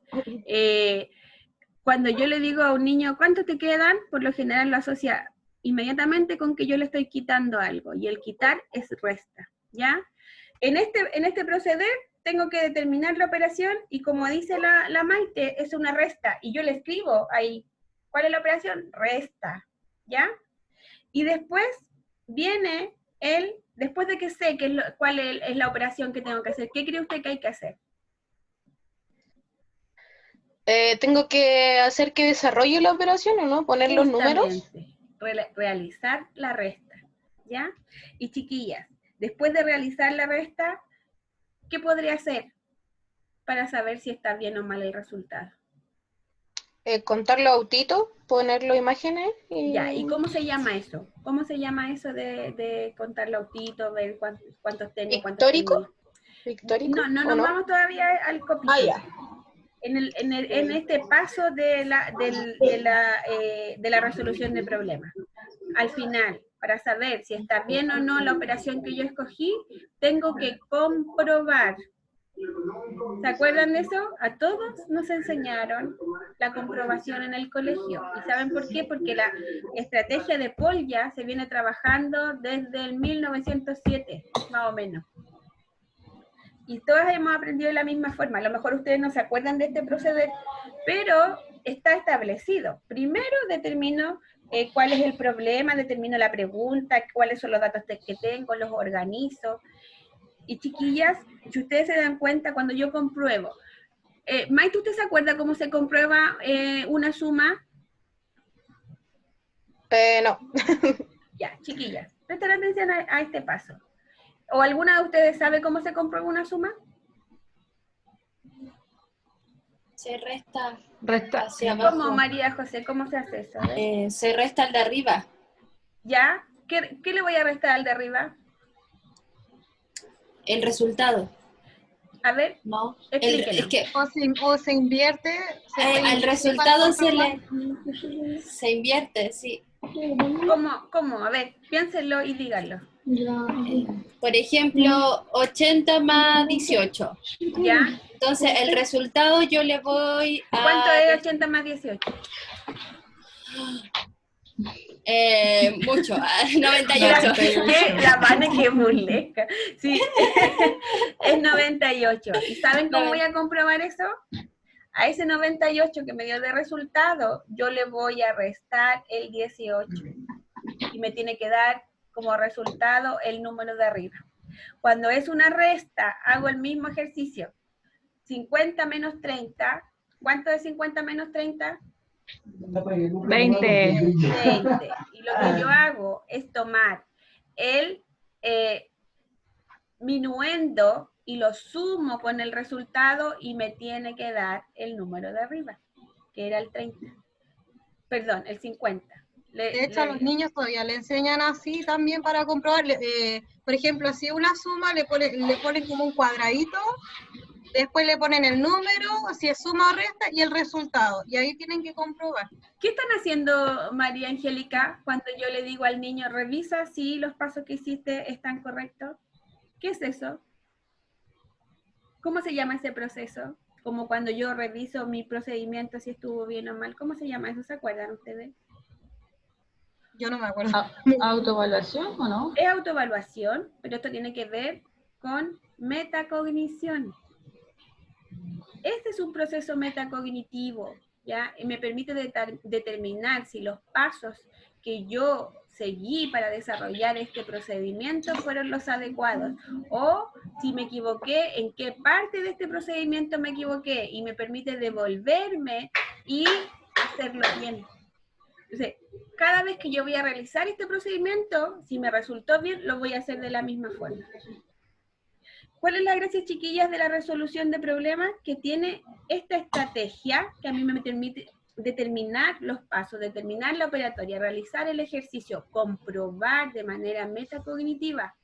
Cuando yo le digo a un niño, ¿cuánto te quedan? Por lo general lo asocia inmediatamente con que yo le estoy quitando algo, y el quitar es resta, ¿ya? En este proceder, tengo que determinar la operación, y como dice la Maite, es una resta, y yo le escribo ahí, ¿cuál es la operación? Resta, ¿ya? Y después viene después de que sé cuál es la operación que tengo que hacer, ¿qué cree usted que hay que hacer? ¿Tengo que hacer que desarrolle la operación o no? ¿Poner los números? Realizar la resta, ¿ya? Y chiquillas, después de realizar la resta, ¿qué podría hacer para saber si está bien o mal el resultado? Contar los autitos, poner las imágenes. Ya, ¿y cómo se llama eso? ¿Cómo se llama eso de contar los autitos, ver cuántos tengo? ¿Victórico? ¿Victórico? No vamos todavía al copy. Ah, ya. En este paso de la resolución de problemas. Al final, para saber si está bien o no la operación que yo escogí, tengo que comprobar. ¿Se acuerdan de eso? A todos nos enseñaron la comprobación en el colegio. ¿Y saben por qué? Porque la estrategia de Polya se viene trabajando desde el 1907, más o menos. Y todas hemos aprendido de la misma forma. A lo mejor ustedes no se acuerdan de este proceder, pero está establecido. Primero determino cuál es el problema, determino la pregunta, cuáles son los datos que tengo, los organizo. Y chiquillas, si ustedes se dan cuenta, cuando yo compruebo, Maite, ¿usted se acuerda cómo se comprueba una suma? No. Ya, chiquillas, Presten atención a este paso. ¿O alguna de ustedes sabe cómo se comprueba una suma? Se resta Resta. hacia abajo. ¿Cómo, María José? ¿Cómo se hace eso? A ver. Se resta al de arriba. ¿Ya? ¿Qué le voy a restar al de arriba? El resultado. A ver, No, explíquenos. es que O se invierte. al resultado se invierte, sí. ¿Cómo? A ver, piénsenlo y díganlo. Por ejemplo, 80 más 18. ¿Ya? Entonces, el resultado yo le voy a... ¿Cuánto es 80 más 18? Mucho, 98. La Vane que burlesca. Sí, es 98. ¿Y saben cómo voy a comprobar eso? A ese 98 que me dio de resultado, yo le voy a restar el 18. Y me tiene que dar como resultado el número de arriba. Cuando es una resta, hago el mismo ejercicio. 50 menos 30. ¿Cuánto es 50 menos 30? 20. 20. Y lo que yo hago es tomar el minuendo y lo sumo con el resultado y me tiene que dar el número de arriba, que era el 30. Perdón, el 50. De hecho, a los niños todavía le enseñan así también para comprobar. Por ejemplo, si una suma le ponen como un cuadradito, después le ponen el número, si es suma o resta, y el resultado. Y ahí tienen que comprobar. ¿Qué están haciendo, María Angélica, cuando yo le digo al niño, revisa si los pasos que hiciste están correctos? ¿Qué es eso? ¿Cómo se llama ese proceso? Como cuando yo reviso mi procedimiento, si estuvo bien o mal. ¿Cómo se llama eso? ¿Se acuerdan ustedes? Yo no me acuerdo. ¿Autoevaluación o no? Es autoevaluación, pero esto tiene que ver con metacognición. Este es un proceso metacognitivo, ¿ya? Y me permite determinar si los pasos que yo seguí para desarrollar este procedimiento fueron los adecuados, o si me equivoqué, en qué parte de este procedimiento me equivoqué, y me permite devolverme y hacerlo bien. Entonces, cada vez que yo voy a realizar este procedimiento, si me resultó bien, lo voy a hacer de la misma forma. ¿Cuál es la gracia, chiquillas, de la resolución de problemas? Que tiene esta estrategia que a mí me permite determinar los pasos, determinar la operatoria, realizar el ejercicio, comprobar de manera metacognitiva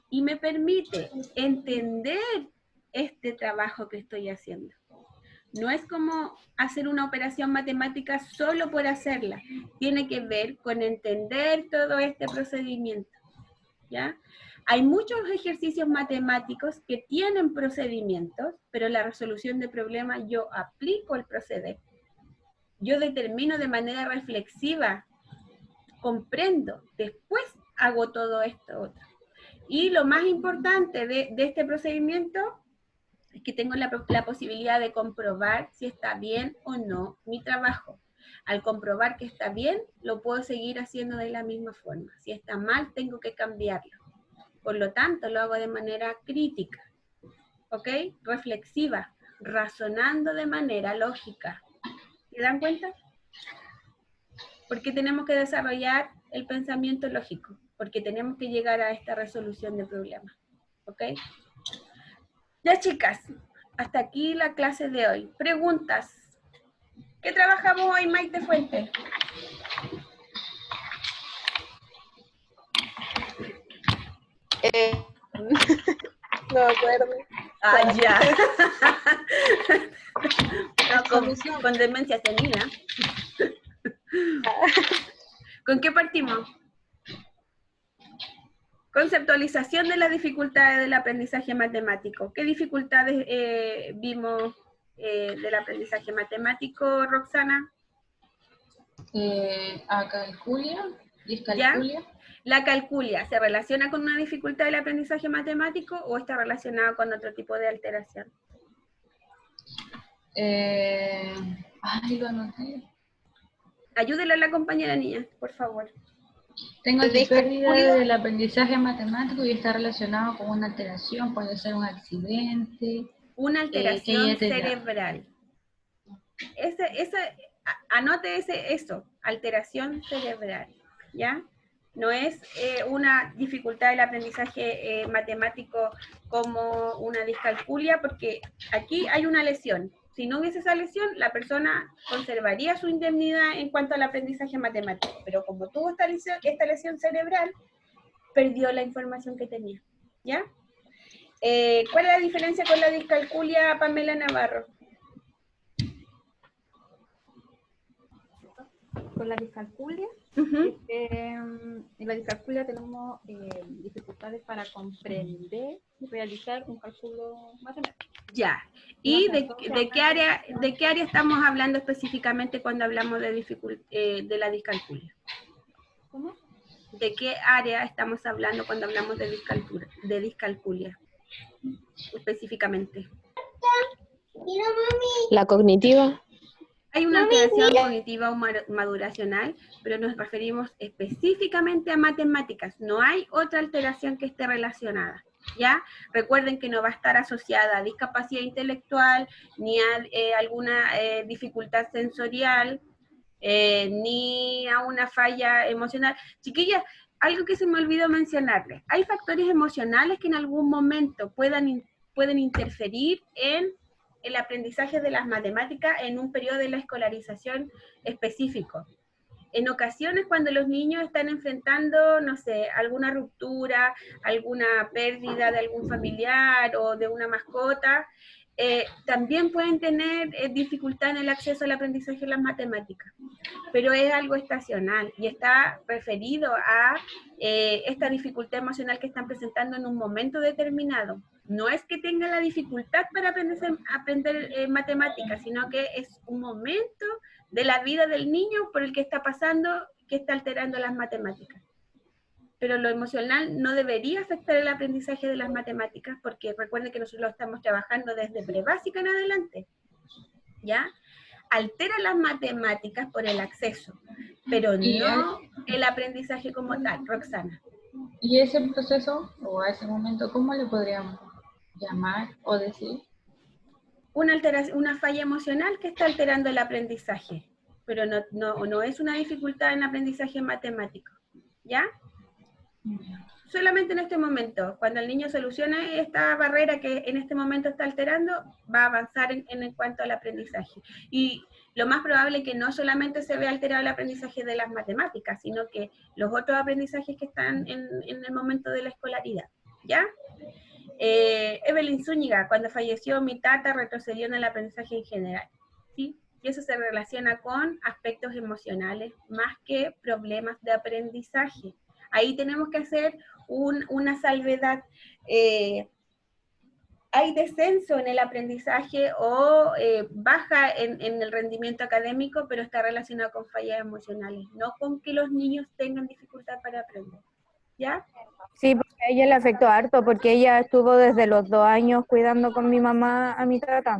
y me permite entender este trabajo que estoy haciendo. No es como hacer una operación matemática solo por hacerla. Tiene que ver con entender todo este procedimiento, ¿ya? Hay muchos ejercicios matemáticos que tienen procedimientos, pero en la resolución de problemas yo aplico el proceder. Yo determino de manera reflexiva, comprendo, después hago todo esto otro. Y lo más importante de este procedimiento es que tengo la posibilidad de comprobar si está bien o no mi trabajo. Al comprobar que está bien, lo puedo seguir haciendo de la misma forma. Si está mal, tengo que cambiarlo. Por lo tanto, lo hago de manera crítica, ¿ok? Reflexiva, razonando de manera lógica. ¿Se dan cuenta? Porque tenemos que desarrollar el pensamiento lógico, porque tenemos que llegar a esta resolución de problemas, ¿ok? Ya, chicas, hasta aquí la clase de hoy. Preguntas. ¿Qué trabajamos hoy, Maite Fuentes? No me acuerdo. Ah, ya. No, con demencia senil. ¿Con qué partimos? Conceptualización de las dificultades del aprendizaje matemático. ¿Qué dificultades vimos del aprendizaje matemático, Roxana? Acalculia, discalculia. ¿Ya? ¿La calculia se relaciona con una dificultad del aprendizaje matemático o está relacionada con otro tipo de alteración? Ay, lo anoté. Ayúdele a la compañera niña, por favor. Tengo aquí pérdida del aprendizaje matemático y está relacionado con una alteración, puede ser un accidente. Una alteración cerebral. Anote eso, alteración cerebral, ¿ya? No es una dificultad del aprendizaje matemático como una discalculia, porque aquí hay una lesión. Si no hubiese esa lesión, la persona conservaría su indemnidad en cuanto al aprendizaje matemático, pero como tuvo esta lesión cerebral, perdió la información que tenía, ¿ya? ¿Cuál es la diferencia con la discalculia, Pamela Navarro? Con la discalculia, en la discalculia tenemos dificultades para comprender y realizar un cálculo matemático. Ya. ¿Y de qué área estamos hablando específicamente cuando hablamos de la discalculia? ¿Cómo? ¿De qué área estamos hablando cuando hablamos de discalculia? Específicamente. La cognitiva. Hay una alteración cognitiva o maduracional, pero nos referimos específicamente a matemáticas. No hay otra alteración que esté relacionada, ¿ya? Recuerden que no va a estar asociada a discapacidad intelectual, ni a alguna dificultad sensorial, ni a una falla emocional. Chiquillas, algo que se me olvidó mencionarles. Hay factores emocionales que en algún momento pueden interferir en el aprendizaje de las matemáticas en un periodo de la escolarización específico. En ocasiones cuando los niños están enfrentando, no sé, alguna ruptura, alguna pérdida de algún familiar o de una mascota, también pueden tener dificultad en el acceso al aprendizaje de las matemáticas, pero es algo estacional y está referido a esta dificultad emocional que están presentando en un momento determinado. No es que tengan la dificultad para aprender matemáticas, sino que es un momento de la vida del niño por el que está pasando, que está alterando las matemáticas. Pero lo emocional no debería afectar el aprendizaje de las matemáticas, porque recuerden que nosotros lo estamos trabajando desde prebásica en adelante, ¿ya? Altera las matemáticas por el acceso, pero no el aprendizaje como tal. Roxana. ¿Y ese proceso o a ese momento cómo le podríamos llamar o decir? Una falla emocional que está alterando el aprendizaje, pero no es una dificultad en aprendizaje matemático, ¿ya? Solamente en este momento, cuando el niño solucione esta barrera que en este momento está alterando, va a avanzar en cuanto al aprendizaje. Y lo más probable es que no solamente se vea alterado el aprendizaje de las matemáticas, sino que los otros aprendizajes que están en el momento de la escolaridad, ¿ya? Evelyn Zúñiga, cuando falleció mi tata, retrocedió en el aprendizaje en general, ¿sí? Y eso se relaciona con aspectos emocionales más que problemas de aprendizaje. Ahí tenemos que hacer una salvedad. Hay descenso en el aprendizaje o baja en el rendimiento académico, pero está relacionado con fallas emocionales, no con que los niños tengan dificultad para aprender, ¿ya? Sí, porque a ella le afectó harto, porque ella estuvo desde los 2 años cuidando con mi mamá a mi tata.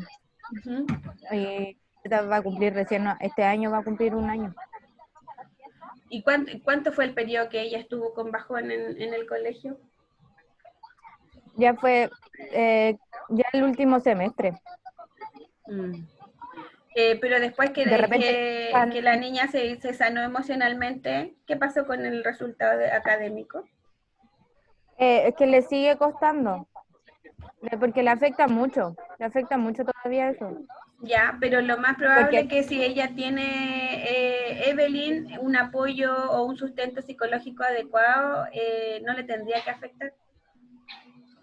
Y va a cumplir este año va a cumplir 1 año. ¿Y cuánto fue el periodo que ella estuvo con bajón en el colegio? Ya fue ya el último semestre. Pero después que la niña se sanó emocionalmente, ¿qué pasó con el resultado académico? Es que le sigue costando, porque le afecta mucho todavía eso. Ya, pero lo más probable es que si ella tiene, Evelyn, un apoyo o un sustento psicológico adecuado, no le tendría que afectar.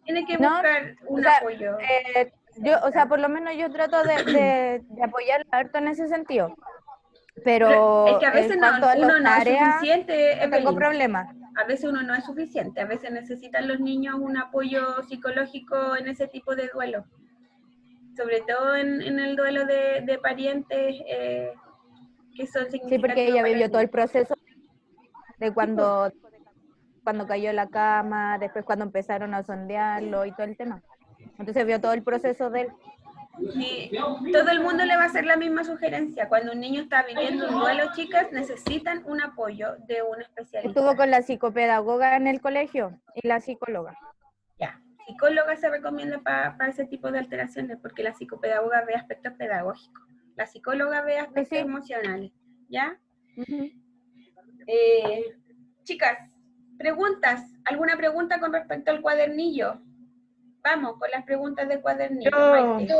Tiene que buscar un apoyo. Por lo menos yo trato de apoyarla harto en ese sentido. Pero es que a veces uno no es suficiente, no tengo problemas. A veces uno no es suficiente, a veces necesitan los niños un apoyo psicológico en ese tipo de duelo. Sobre todo en el duelo de parientes que son significativos. Sí, porque ella vivió todo el proceso de cuando cayó en la cama, después cuando empezaron a sondearlo y todo el tema. Entonces vio todo el proceso de él. Sí, todo el mundo le va a hacer la misma sugerencia. Cuando un niño está viviendo un duelo, chicas, necesitan un apoyo de un especialista. Estuvo con la psicopedagoga en el colegio y la psicóloga. Ya, psicóloga se recomienda para ese tipo de alteraciones porque la psicopedagoga ve aspectos pedagógicos, la psicóloga ve aspectos emocionales, ¿ya? Chicas, Preguntas. ¿Alguna pregunta con respecto al cuadernillo? Vamos, con las preguntas del cuadernillo. Maite.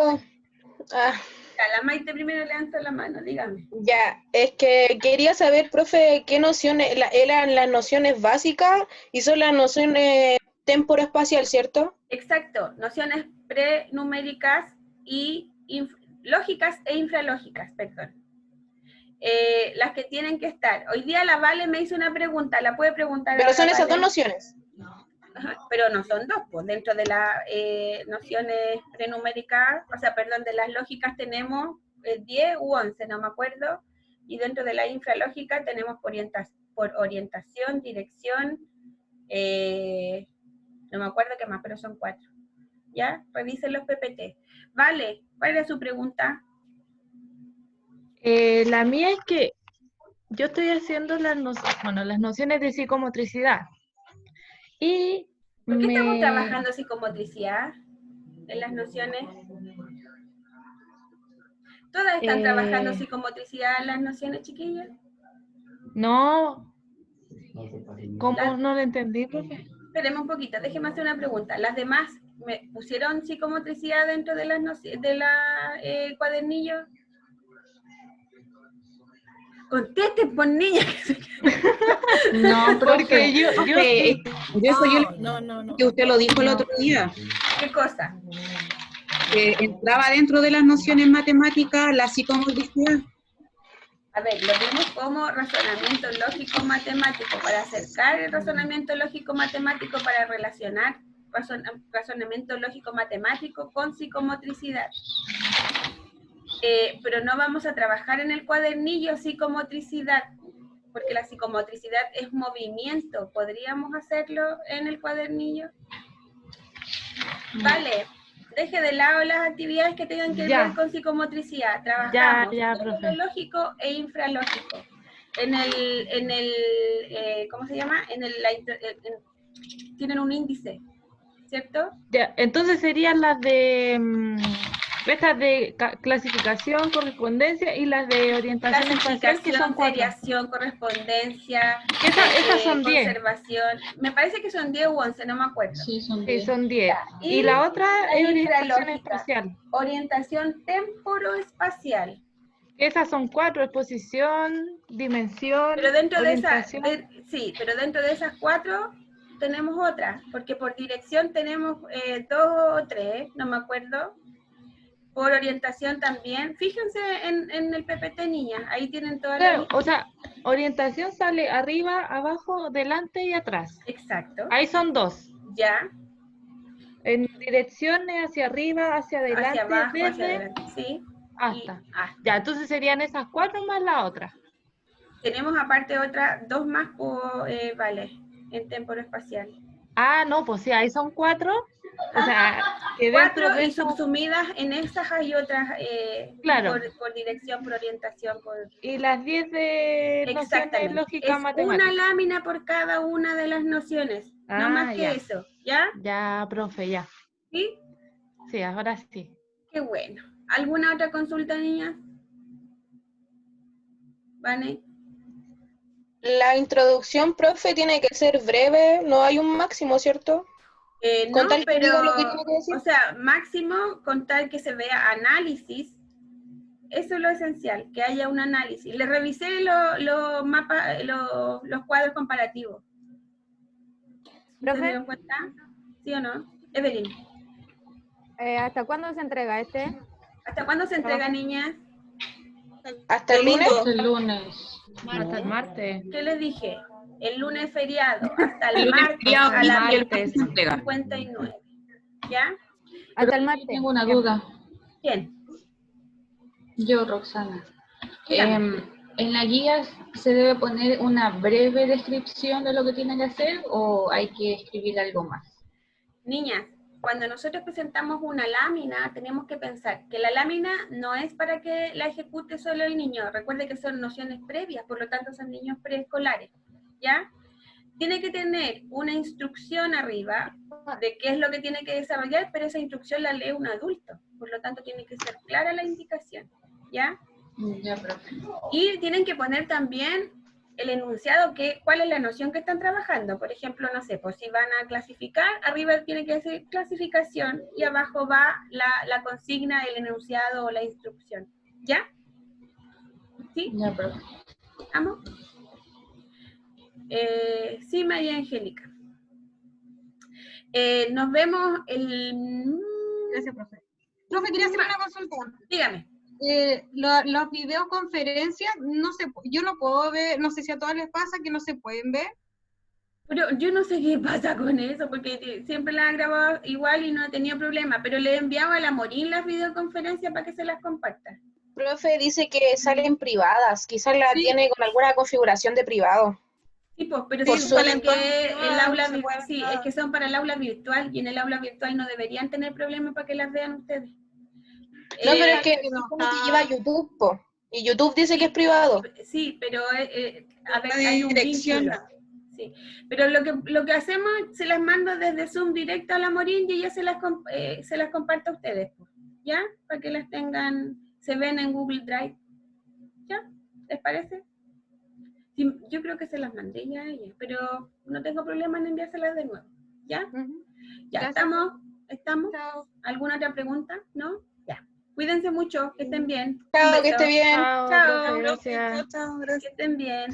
Ya, la Maite primero levanta la mano, dígame. Ya, es que quería saber, profe, qué nociones, eran las nociones básicas y son las nociones temporoespacial, ¿cierto? Exacto, nociones prenuméricas y lógicas e infralógicas, perdón. Las que tienen que estar. Hoy día la Vale me hizo una pregunta, la puede preguntar. Pero son Vale. esas dos nociones. Ajá, pero no son dos, pues dentro de las nociones prenuméricas, o sea, perdón, de las lógicas tenemos 10 u 11, no me acuerdo, y dentro de la infralógica tenemos por orientación, dirección, no me acuerdo qué más, pero son 4. ¿Ya? Revisen los PPT. Vale, ¿cuál era su pregunta? La mía es que yo estoy haciendo las nociones de psicomotricidad. Y ¿Por qué estamos trabajando psicomotricidad en las nociones? ¿Todas están trabajando psicomotricidad en las nociones, chiquillas? No. ¿Cómo no lo entendí, profe? Esperemos un poquito, déjeme hacer una pregunta. ¿Las demás me pusieron psicomotricidad dentro de las cuadernillos? Contesten, por niña. No, Porque profe, yo que usted lo dijo el otro día. ¿Qué cosa? Que entraba dentro de las nociones matemáticas la psicomotricidad. A ver, lo vimos como razonamiento lógico-matemático, para acercar el razonamiento lógico-matemático, para relacionar razonamiento lógico-matemático con psicomotricidad. Pero no vamos a trabajar en el cuadernillo psicomotricidad, porque la psicomotricidad es movimiento. ¿Podríamos hacerlo en el cuadernillo? Vale, deje de lado las actividades que tengan que ver con psicomotricidad. Trabajamos en lógico e infralógico. En el ¿cómo se llama? Tienen un índice, ¿cierto? Ya, entonces serían las de estas de clasificación, correspondencia y las de orientación espacial, que son 4. Seriación, correspondencia, esas son 10. Conservación. Me parece que son 10 u 11, no me acuerdo. Sí, son 10. Y la otra es orientación espacial. Orientación temporoespacial. Esas son 4, exposición, dimensión, pero dentro orientación. Pero dentro de esas 4 tenemos otras, porque por dirección tenemos 2 o 3, no me acuerdo. Por orientación también. Fíjense en el PPT, niñas, ahí tienen todas las... O sea, orientación sale arriba, abajo, delante y atrás. Exacto. Ahí son 2. Ya. En direcciones hacia arriba, hacia adelante, hacia abajo, desde, hacia adelante, sí. Hasta. Ya, entonces serían esas 4 más la otra. Tenemos aparte otras 2 más por, vale, en temporoespacial. Ah, no, pues sí, ahí son 4. O sea, que 4 y subsumidas en esas hay otras claro. por dirección, por orientación, por... Y las 10 de nociones lógicas matemáticas. Una lámina por cada una de las nociones, no más que eso, ¿ya? Ya, profe, ya. ¿Sí? Sí, ahora sí. Qué bueno. ¿Alguna otra consulta, niñas? ¿Vale? La introducción, profe, tiene que ser breve, no hay un máximo, ¿cierto? No, pero, o sea, máximo, contar que se vea análisis, eso es lo esencial, que haya un análisis. Le revisé los mapas, los cuadros comparativos. ¿Se dieron cuenta? ¿Sí o no? Evelyn. ¿Hasta cuándo se entrega este? ¿Hasta cuándo se entrega, niñas? ¿Hasta el lunes? Hasta el lunes. Hasta el martes. ¿Qué les dije? El lunes feriado, hasta el martes a las 59. ¿Ya? Hasta el martes. Tengo una duda. ¿Quién? Yo, Roxana. En la guía se debe poner una breve descripción de lo que tienen que hacer o hay que escribir algo más. Niñas, cuando nosotros presentamos una lámina, tenemos que pensar que la lámina no es para que la ejecute solo el niño. Recuerde que son nociones previas, por lo tanto son niños preescolares. ¿Ya? Tiene que tener una instrucción arriba de qué es lo que tiene que desarrollar, pero esa instrucción la lee un adulto, por lo tanto tiene que ser clara la indicación, ¿ya? Ya, profe. Y tienen que poner también el enunciado, cuál es la noción que están trabajando. Por ejemplo, no sé, pues si van a clasificar, arriba tiene que decir clasificación y abajo va la consigna, el enunciado o la instrucción. ¿Ya? ¿Sí? Ya, profe. ¿Vamos? Sí, María Angélica. Nos vemos el... Gracias, profe. Profe, quería hacer una consulta. Dígame. Los videoconferencias, no sé, yo no puedo ver, no sé si a todas les pasa que no se pueden ver. Pero yo no sé qué pasa con eso, porque siempre las han grabado igual y no he tenido problema, pero le he enviado a la Morín las videoconferencias para que se las comparta. Profe dice que salen privadas, quizás la tiene con alguna configuración de privado. Sí, pues, pero Por se su supone que entorno el aula no se puede ver sí, nada. es que son para el aula virtual y en el aula virtual no deberían tener problemas para que las vean ustedes. No, pero es que que no supone que está- lleva YouTube, po, y YouTube dice que es privado. Sí, pero a ver, La hay un dirección vínculo. Sí. Pero lo que hacemos, se las mando desde Zoom directo a la Morín y ella se las comparto a ustedes, pues, ¿ya? Para que las tengan, se ven en Google Drive. ¿Ya? ¿Les parece? Sí, yo creo que se las mandé ya a ella, pero no tengo problema en enviárselas de nuevo. ¿Ya? Ya, Gracias. ¿estamos? Chao. ¿Alguna otra pregunta? ¿No? Ya. Cuídense mucho, que estén bien. Un Chao, que beso. esté bien. Chao, Chao. profe, gracias. Chao, gracias. Que estén bien.